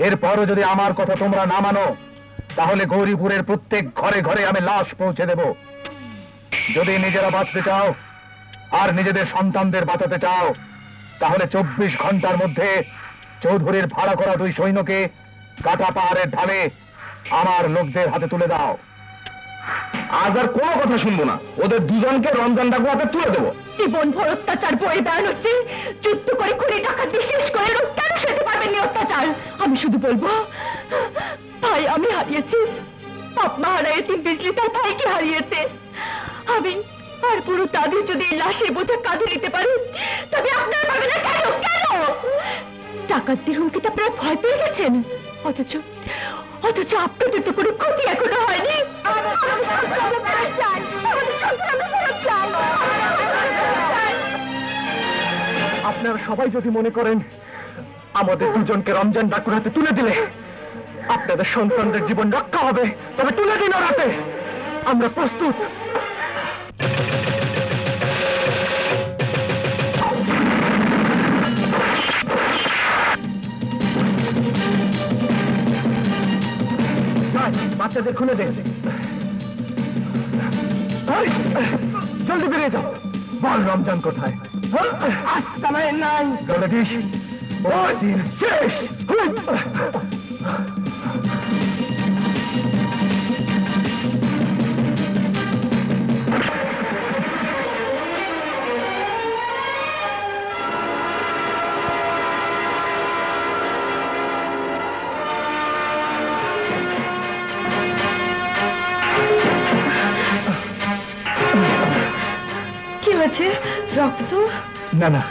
এরপরও যদি আমার কথা তোমরা না মানো তাহলে গৌরীপুরের প্রত্যেক ঘরে ঘরে আমি লাশ পৌঁছে দেব। যদি নিজেরা বাঁচতে চাও আর নিজেদের সন্তানদের বাঁচাতে চাও তাহলে 24 ঘন্টার মধ্যে চৌধুরীর ভাড়া করা 2 সৈন্যকে কাটা পাহাড়ের ঢালে আমার লোকদের হাতে তুলে দাও। আজ আর কোনো কথা শুনবো না, ওদের দুজনকে রমজান ডাকু হাতে তুলে দেবো। জীবন ভর অত্যাচার বয়ে দাঁড়ানো হচ্ছে, যুদ্ধ করে 20 টাকা দিয়ে শেষ করে লোক কেন সেতে পারবেন নি অত্যাচার? অত্যাচার। আমি শুধু বলবো, ভাই আমি হারিয়েছি, বাপ মা হারায় তিন বিজলি তার ভাইকে হারিয়েছে। আমি আর পুরো তাদের যদি এই লাশের বোঝা কাঁধে নিতে পারি, তবে আপনারা পারবেন না। কেন কেন? ডাকাতদের হুমকিতে আপনারা ভয় পেয়ে গেছেন, অথচ অথচ আপনাদের তো কোনো ক্ষতি এখনো হয়নি। আপনারা সবাই যদি মনে করেন আমাদের দুজনকে রমজান ডাকুর হাতে তুলে দিলে আপনাদের সন্তানদের জীবন রক্ষা হবে, তবে তুলে দিন ওর হাতে। আমরা প্রস্তুত। বাচ্চাদের খুলে দে। জলদি বেরিয়ে যাও। বল রমজান কোথায়? নাই জগদীশ, ওর দিন শেষ। কি হয়েছে? রক্ত? না না,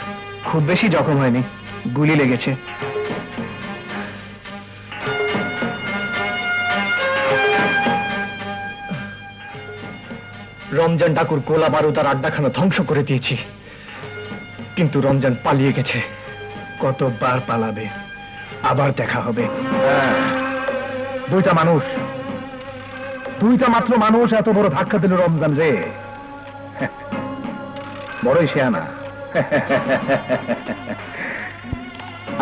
খুব বেশি জখম হয়নি, গুলি লেগেছে। রমজান ডাকুর গোলা বারুদার আড্ডাখানা ধ্বংস করে দিয়েছি, কিন্তু রমজান পালিয়ে গেছে। কতবার পালাবে? আবার দেখা হবে। দুইটা মানুষ, দুইটা মাত্র মানুষ এত বড় ধাক্কা দিল রমজান রে। বড়ই শেয়ানা।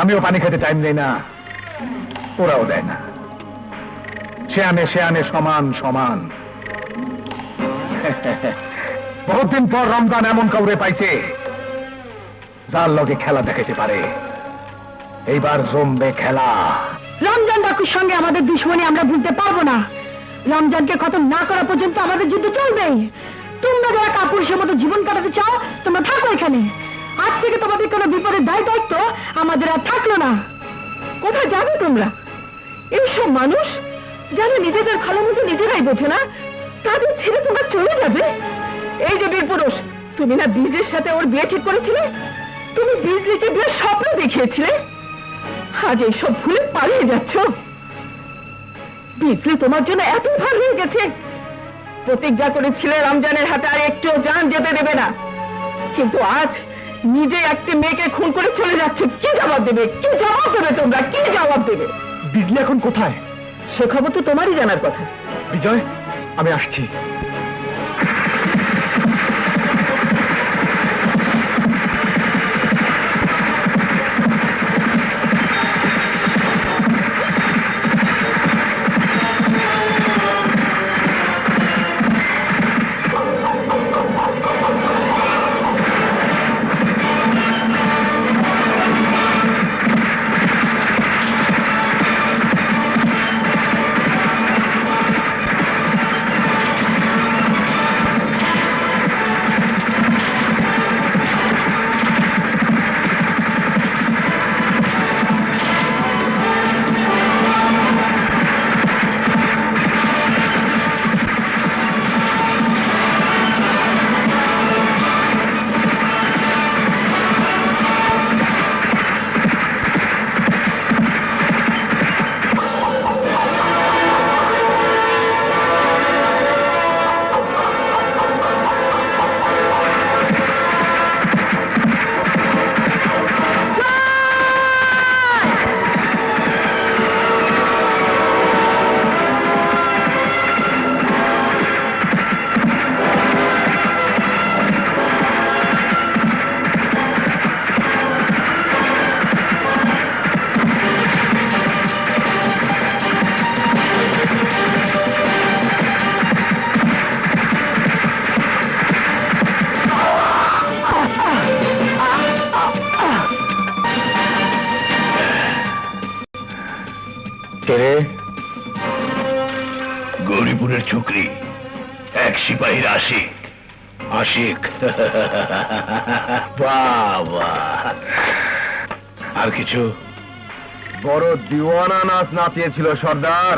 আমিও পানি খেতে টাইম দেই না, ওরাও দেয় না। শেয়ানে শেয়ানে সমান সমান। বহুদিন পর রমজান এমন কাউরে পাইছে যার লগে খেলা দেখাতে পারে। এইবার জমবে খেলা। রমজান ডাকুর সঙ্গে আমাদের দুশ্মনী আমরা ভুলতে পারবো না। রমজানকে খতম না করা পর্যন্ত আমাদের যুদ্ধ চলবেই। তোমরা যারা কাপুরুষের মতো জীবন কাটাতে চাও, তোমরা থাকো এখানে। আজ থেকে তোমাদের কোনো বিপদের দায় দায়িত্ব আমাদের আর থাকলো না। কোথায় যাবে তোমরা? এইসব মানুষ যারা নিজেদের ভালো মতো নিজেরাই বোঝে না, তাদের ছেড়ে তোমরা চলে যাবে? এই যে বীর পুরুষ, তুমি না বীজের সাথে ওর বিয়ে ঠিক করেছিলে? তুমি বিজলিকে বিয়ের স্বপ্ন দেখিয়েছিলে, আজ এইসব ভুলে পালিয়ে যাচ্ছ। বিজলি তোমার জন্য এত ভালো হয়ে গেছে, প্রতিজ্ঞা করেছিলে রমজানের হাতে আর একটুও জান যেতে দেবে না, কিন্তু আজ নিজে একটি মেয়েকে খুন করে চলে যাচ্ছে। কি জবাব দেবে? কি জবাব দেবে তোমরা? কি জবাব দেবে? বিজলি এখন কোথায়? সে খবর তো তোমারই জানার কথা। বিজয়, আমি আসছি। গৌরীপুরের চুকরি, এক সিপাহীর আশিক। আশিক? বাবা, আর কিছু? বড় দিওয়ানা নাচ নাচিয়েছিল সর্দার।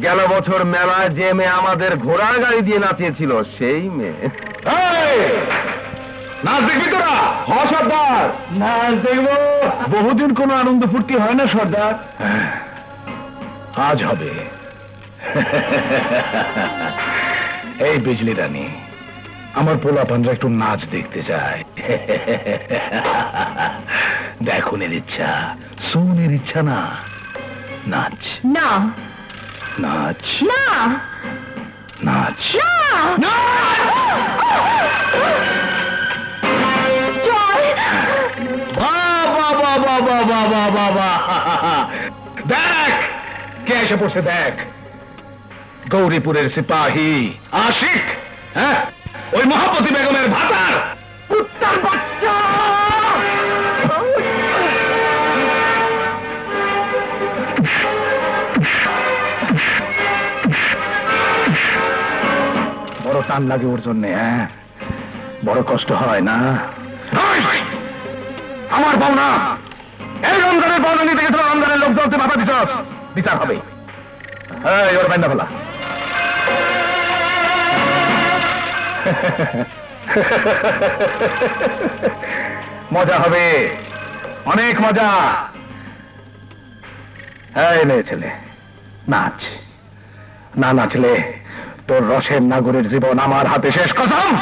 গেল বছর মেলায় যে মেয়ে আমাদের ঘোড়ার গাড়ি দিয়ে নাচিয়েছিল সেই মেয়ে। নাচ দেখবি তোরা? হ সর্দার, নাচ দেখবো। বহুদিন কোনো আনন্দ ফুর্তি হয় না সর্দার। আজ হবে। এই বিজলি রানী, আমার পোলাপানরা একটু নাচ দেখতে চায়। দেখুনের ইচ্ছা, শুনের ইচ্ছা না। নাচ না নাচ না নাচ। না জয় বাবা বাবা বাবা বাবা বাবা, দেখ কে এসে পড়ছে, দেখ। গৌরীপুরের সিপাহী আশিক, হ্যাঁ, ওই মহাপতি বেগমের ভাতার। কুত্তার বাচ্চা! বড় টান লাগে ওর জন্য, হ্যাঁ, বড় কষ্ট হয় না। আমার পাওনা, এই রমজানের পাওনা নিতে গেছিল, রমজানের লোক দলতে বাধা দিত, বিচার হবে। এই ওর বাইন্দা ফেলা। মজা হবে, অনেক মজা। এই মেয়ে ছেলে, নাচ। না নাচলে তোর রসের নাগরের জীবন আমার হাতে শেষ। কসম।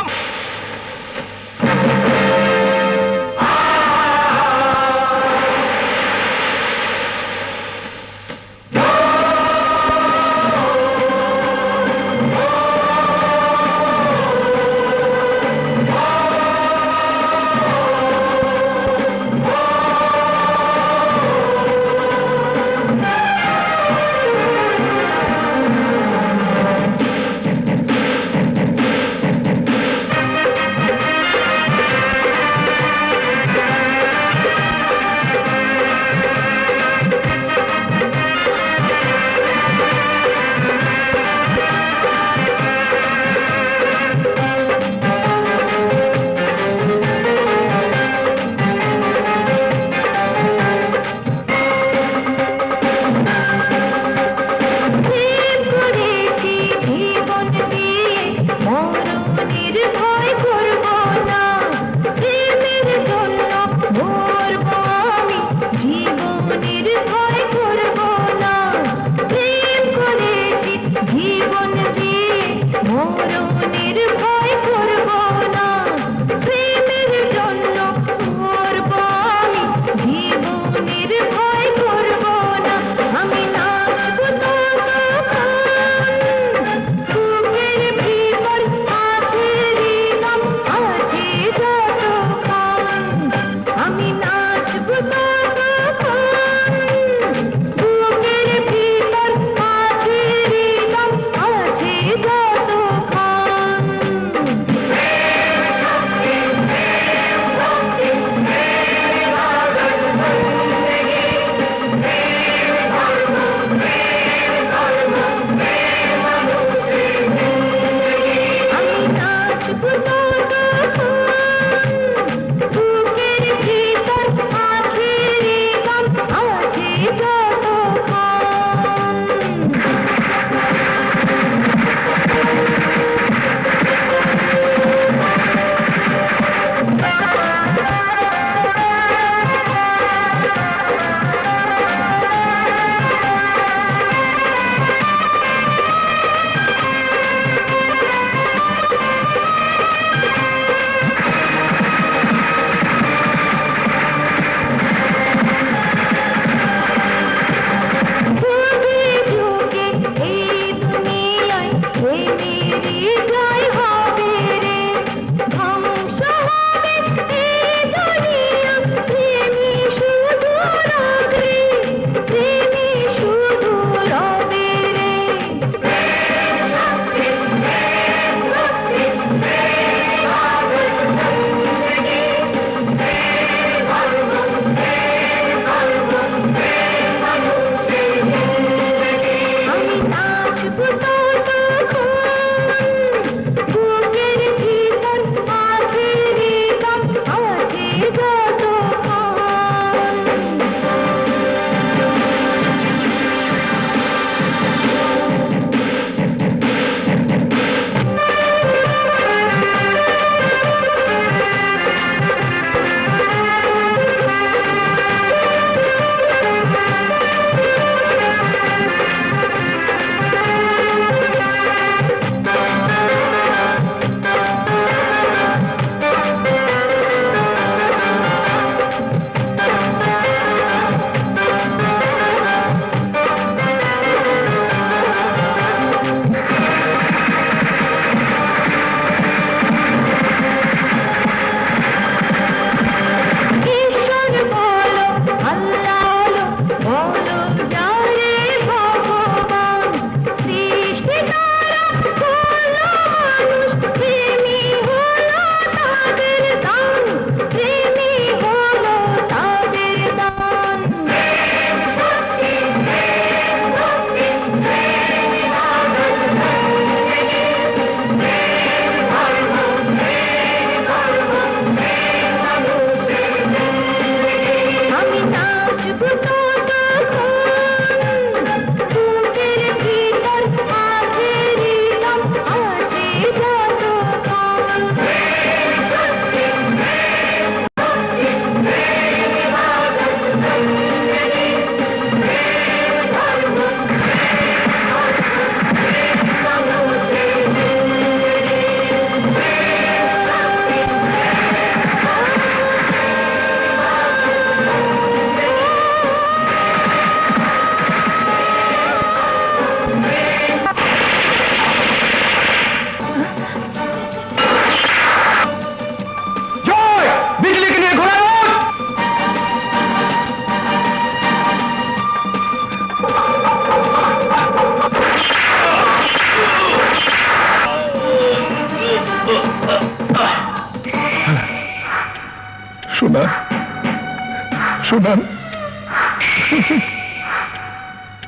শোনা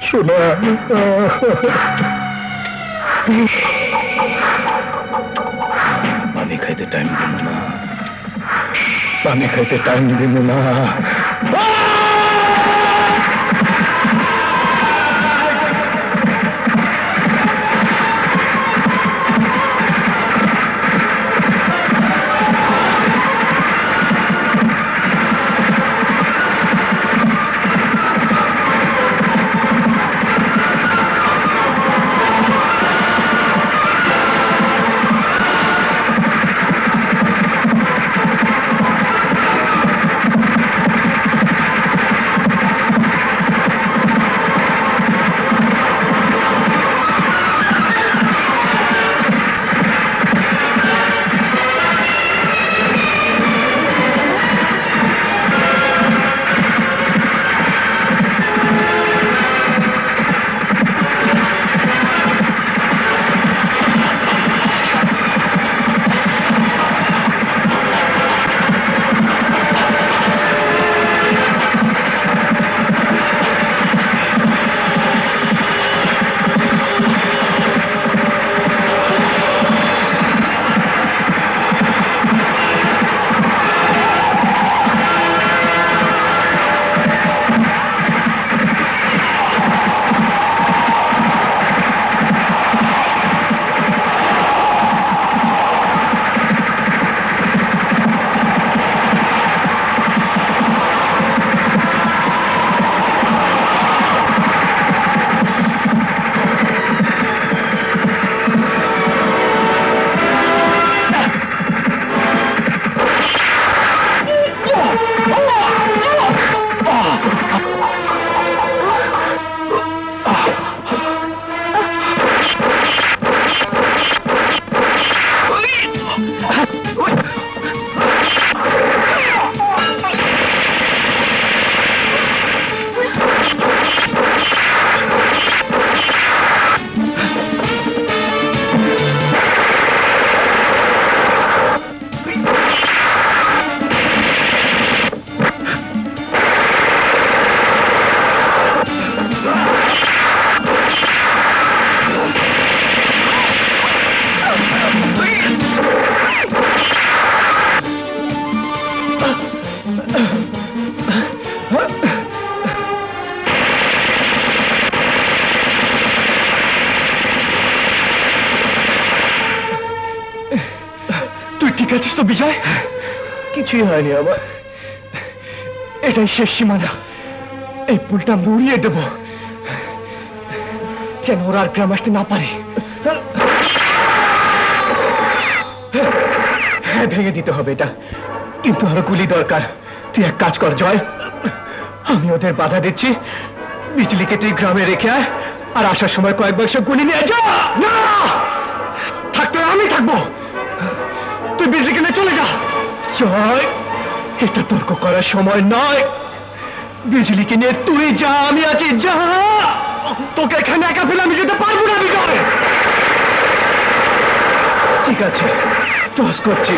শোনা পানি খাইতে টাইম দিব না, পানি খাইতে টাইম দিব না। ঠিক আছিস তো বিজয়? কিছুই হয়নি আমার, এটাই শেষ সীমানা। এই পুলটা আমরা উড়িয়ে দেব, যেন ওরা আর গ্রাম আসতে না পারে। হ্যাঁ, ভেঙে দিতে হবে এটা, কিন্তু আরো গুলি দরকার। তুই এক কাজ কর জয়, আমি ওদের বাধা দিচ্ছি, বিজলিকে তুই গ্রামে রেখে আয়, আর আসার সময় কয়েক বাক্স গুলি নিয়ে যা। না, থাকতে আমি থাকবো, তুই বিজলিকে নিয়ে চলে যা। জয়, এটা তর্ক করার সময় নয়, বিজলিকে নিয়ে তুই যা, আমি আছি, যা। তোকে এখানে একা ফেলে আমি যেতে পারবো না বিজয়। ঠিক আছে, টস করছি,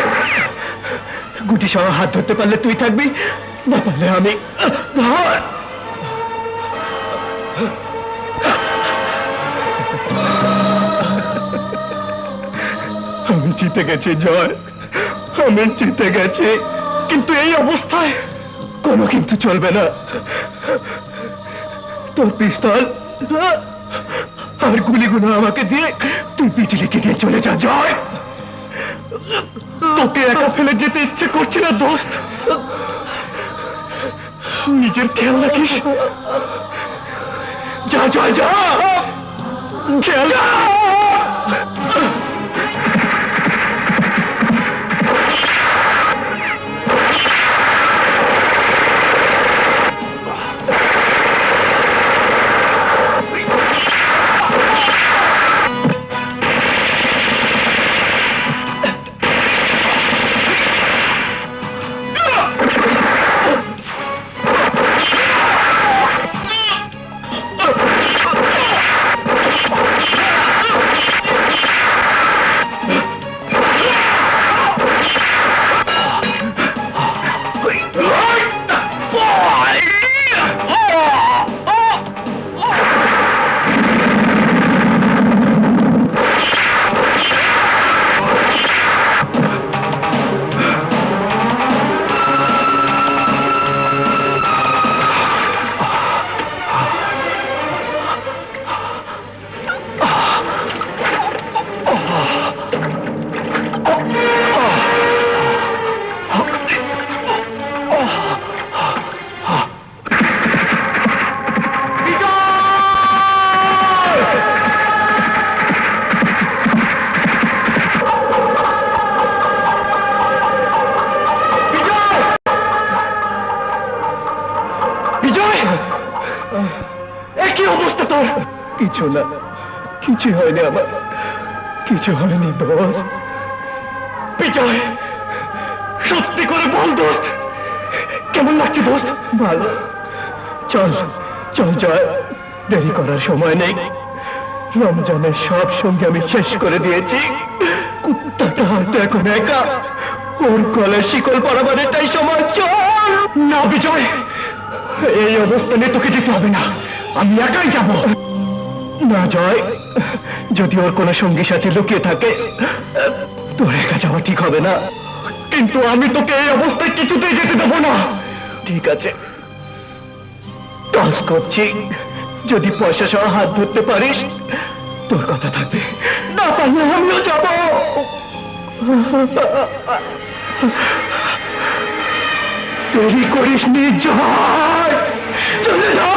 গুটি সহ হাত ধরতে পারলে তুই থাকবি, না পারলে আমি। ধর। আমি জিতে গেছি জয়, আমি জিতে গেছি, কিন্তু এই অবস্থায় কোনো কিন্তু চলবে না। তোর পিস্তল আর গুলিগুলো আমাকে দিয়ে তুই বিজলিকে দিয়ে চলে যা জয়। তোকে একা ফেলে যেতে ইচ্ছে করছে না দোস্ত, নিজের খেয়াল রাখিস। যা জয়, যা, খেয়াল রাখ। বিজয়, একই অবস্থা তোর? কিছু না, কিছু হয়নি আমার, কিছু হয়নি দোস্ত। বিজয়, সত্যি করে বল দোস্ত, কেমন লাগছে দোস্ত? ভালো। চল চল জয়, দেরি করার সময় নেই। রমজানের সব সঙ্গে আমি শেষ করে দিয়েছি। কুত্তাটা হয়তো এখন একা, ওর গলে শিকল পরাবার এটাই সময়। চল না বিজয়, এই অবস্থা নিয়ে তোকে যেতে হবে না, আমি একাই যাব। না জয়, যদি ওর কোনো সঙ্গী সাথে লুকিয়ে থাকে, তোর একা যাওয়া ঠিক হবে না। কিন্তু আমি তোকে এই অবস্থায় কিছুতেই যেতে দেবো না। ঠিক আছে, টস করছি, যদি পয়সা সহ হাত ধরতে পারিস তোর কথা থাকবে, না পারলে আমিও যাব। দেরি করিস নি জয়, চলে যা।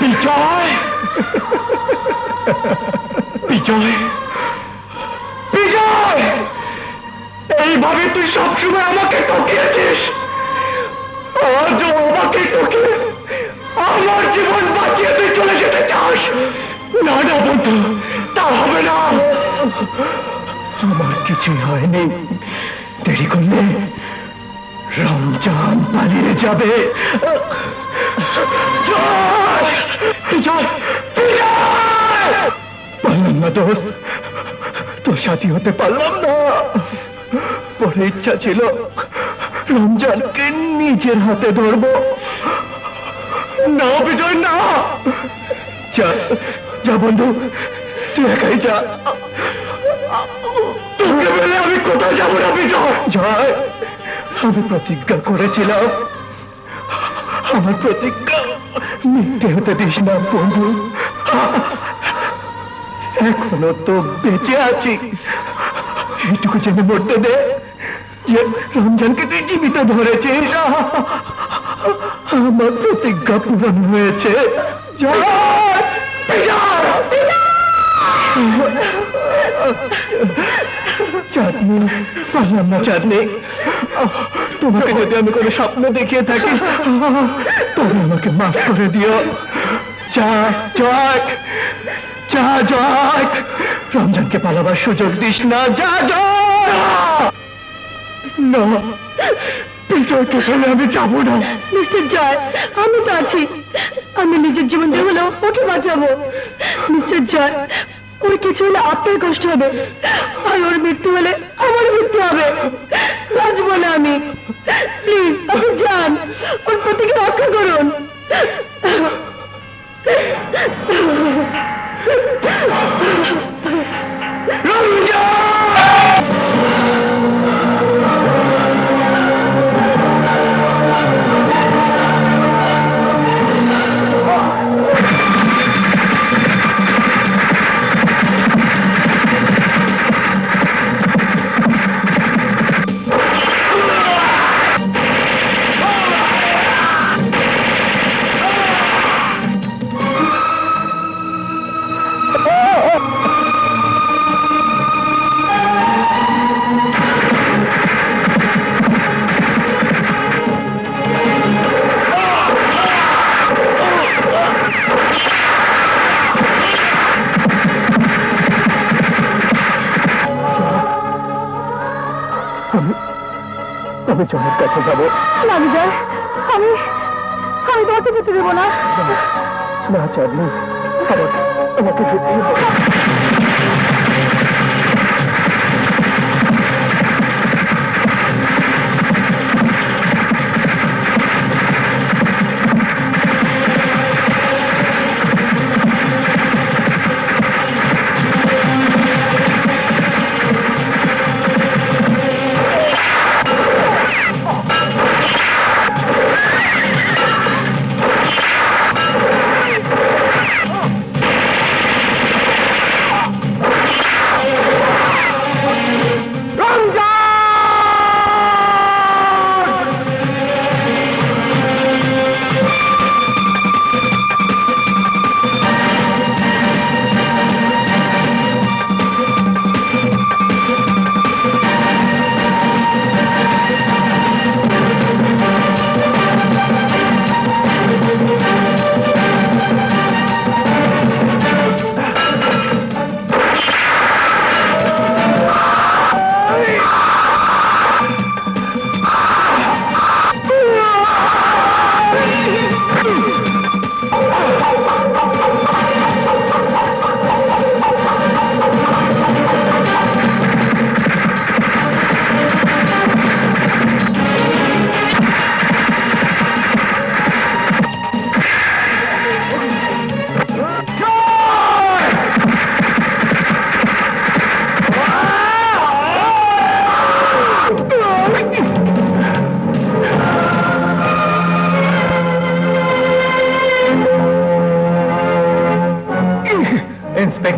বিজয়, বিজয়, বিজয়, এইভাবে তুই সবসময় আমাকে ঠকিয়েছিস, আজও আমাকে ঠকিয়ে আমার জীবন বাঁচিয়ে তুই চলে যেতে চাস? না না বন্ধু, তা হবে না। আমার কিছুই হয়নি, দেরি করলে রমজান পালিয়ে যাবে। পারলাম না দোস্ত, তোর সাথী হতে পারলাম না। পরে ইচ্ছা ছিল রমজানকে নিজের হাতে ধরবো। না বিজয় না, যা যা বন্ধু, তুই একাই যা, তোকে বলে আমি কোথাও যাবো না বিজয়। জয়, আমি প্রতিজ্ঞা করেছিলাম, আমার প্রতিজ্ঞা মিথ্যে হতে দিস না বন্ধু। এখনো তো বেঁচে আছি, এইটুকু জেনে মরতে দে যে রমজানকে তুই জীবিত ধরেছিস। আমার প্রতিজ্ঞা পূরণ হয়েছে। চাঁদনি, পারলাম না চাঁদনি, তোমাকে যদি আমি কোনো স্বপ্ন দেখিয়ে থাকি তবে আমাকে মাফ করে দিও। যা জয়, যা জয়, রমজানকে পালাবার সুযোগ দিস না। যা জয়, না বিজয়কে ফেলে আমি যাবো না। মিস্টার জয়, আমি তো আছি, আমি নিজের জীবন দিয়ে হলেও ওকে বাঁচাবো। মিস্টার জয়, ওর কিছু হলে আপনার কষ্ট হবে, আর ওর মৃত্যু হলে আমার মৃত্যু হবে, বাঁচবো না আমি। প্লিজ আপনি যান, ওর প্রতিকে রক্ষা করুন। আমি জয়ের কাছে যাবো। না বিজয়, আমি আমি তোমাকে যেতে দেবো না। না চাঁদনি, আমাকে আমাকে যেতেই হবে।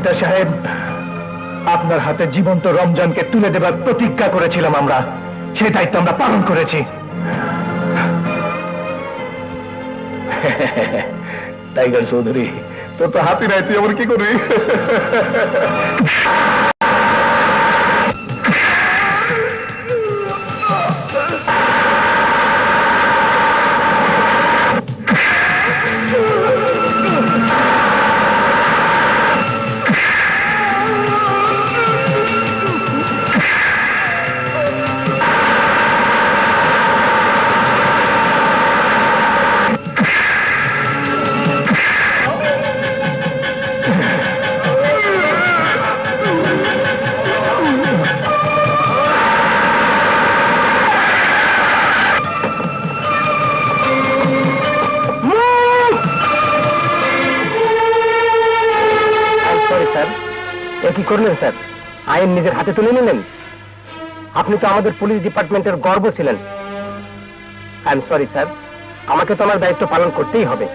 ইন্সপেক্টর সাহেব, আপনার হাতে জীবন্ত রমজানকে তুলে দেবার প্রতিজ্ঞা করেছিলাম আমরা, সেই দায়িত্ব আমরা পালন করেছি। টাইগার চৌধুরী, তোর তো হাতি নাই, তুই আবার কি করবি? সরি স্যার, এ কি করলেন স্যার? আইন নিজের হাতে তুলে নিলেন। আপনি তো আমাদের পুলিশ ডিপার্টমেন্টের গর্ব ছিলেন। আই এম সরি স্যার, আমাকে তো আমার দায়িত্ব পালন করতেই হবে।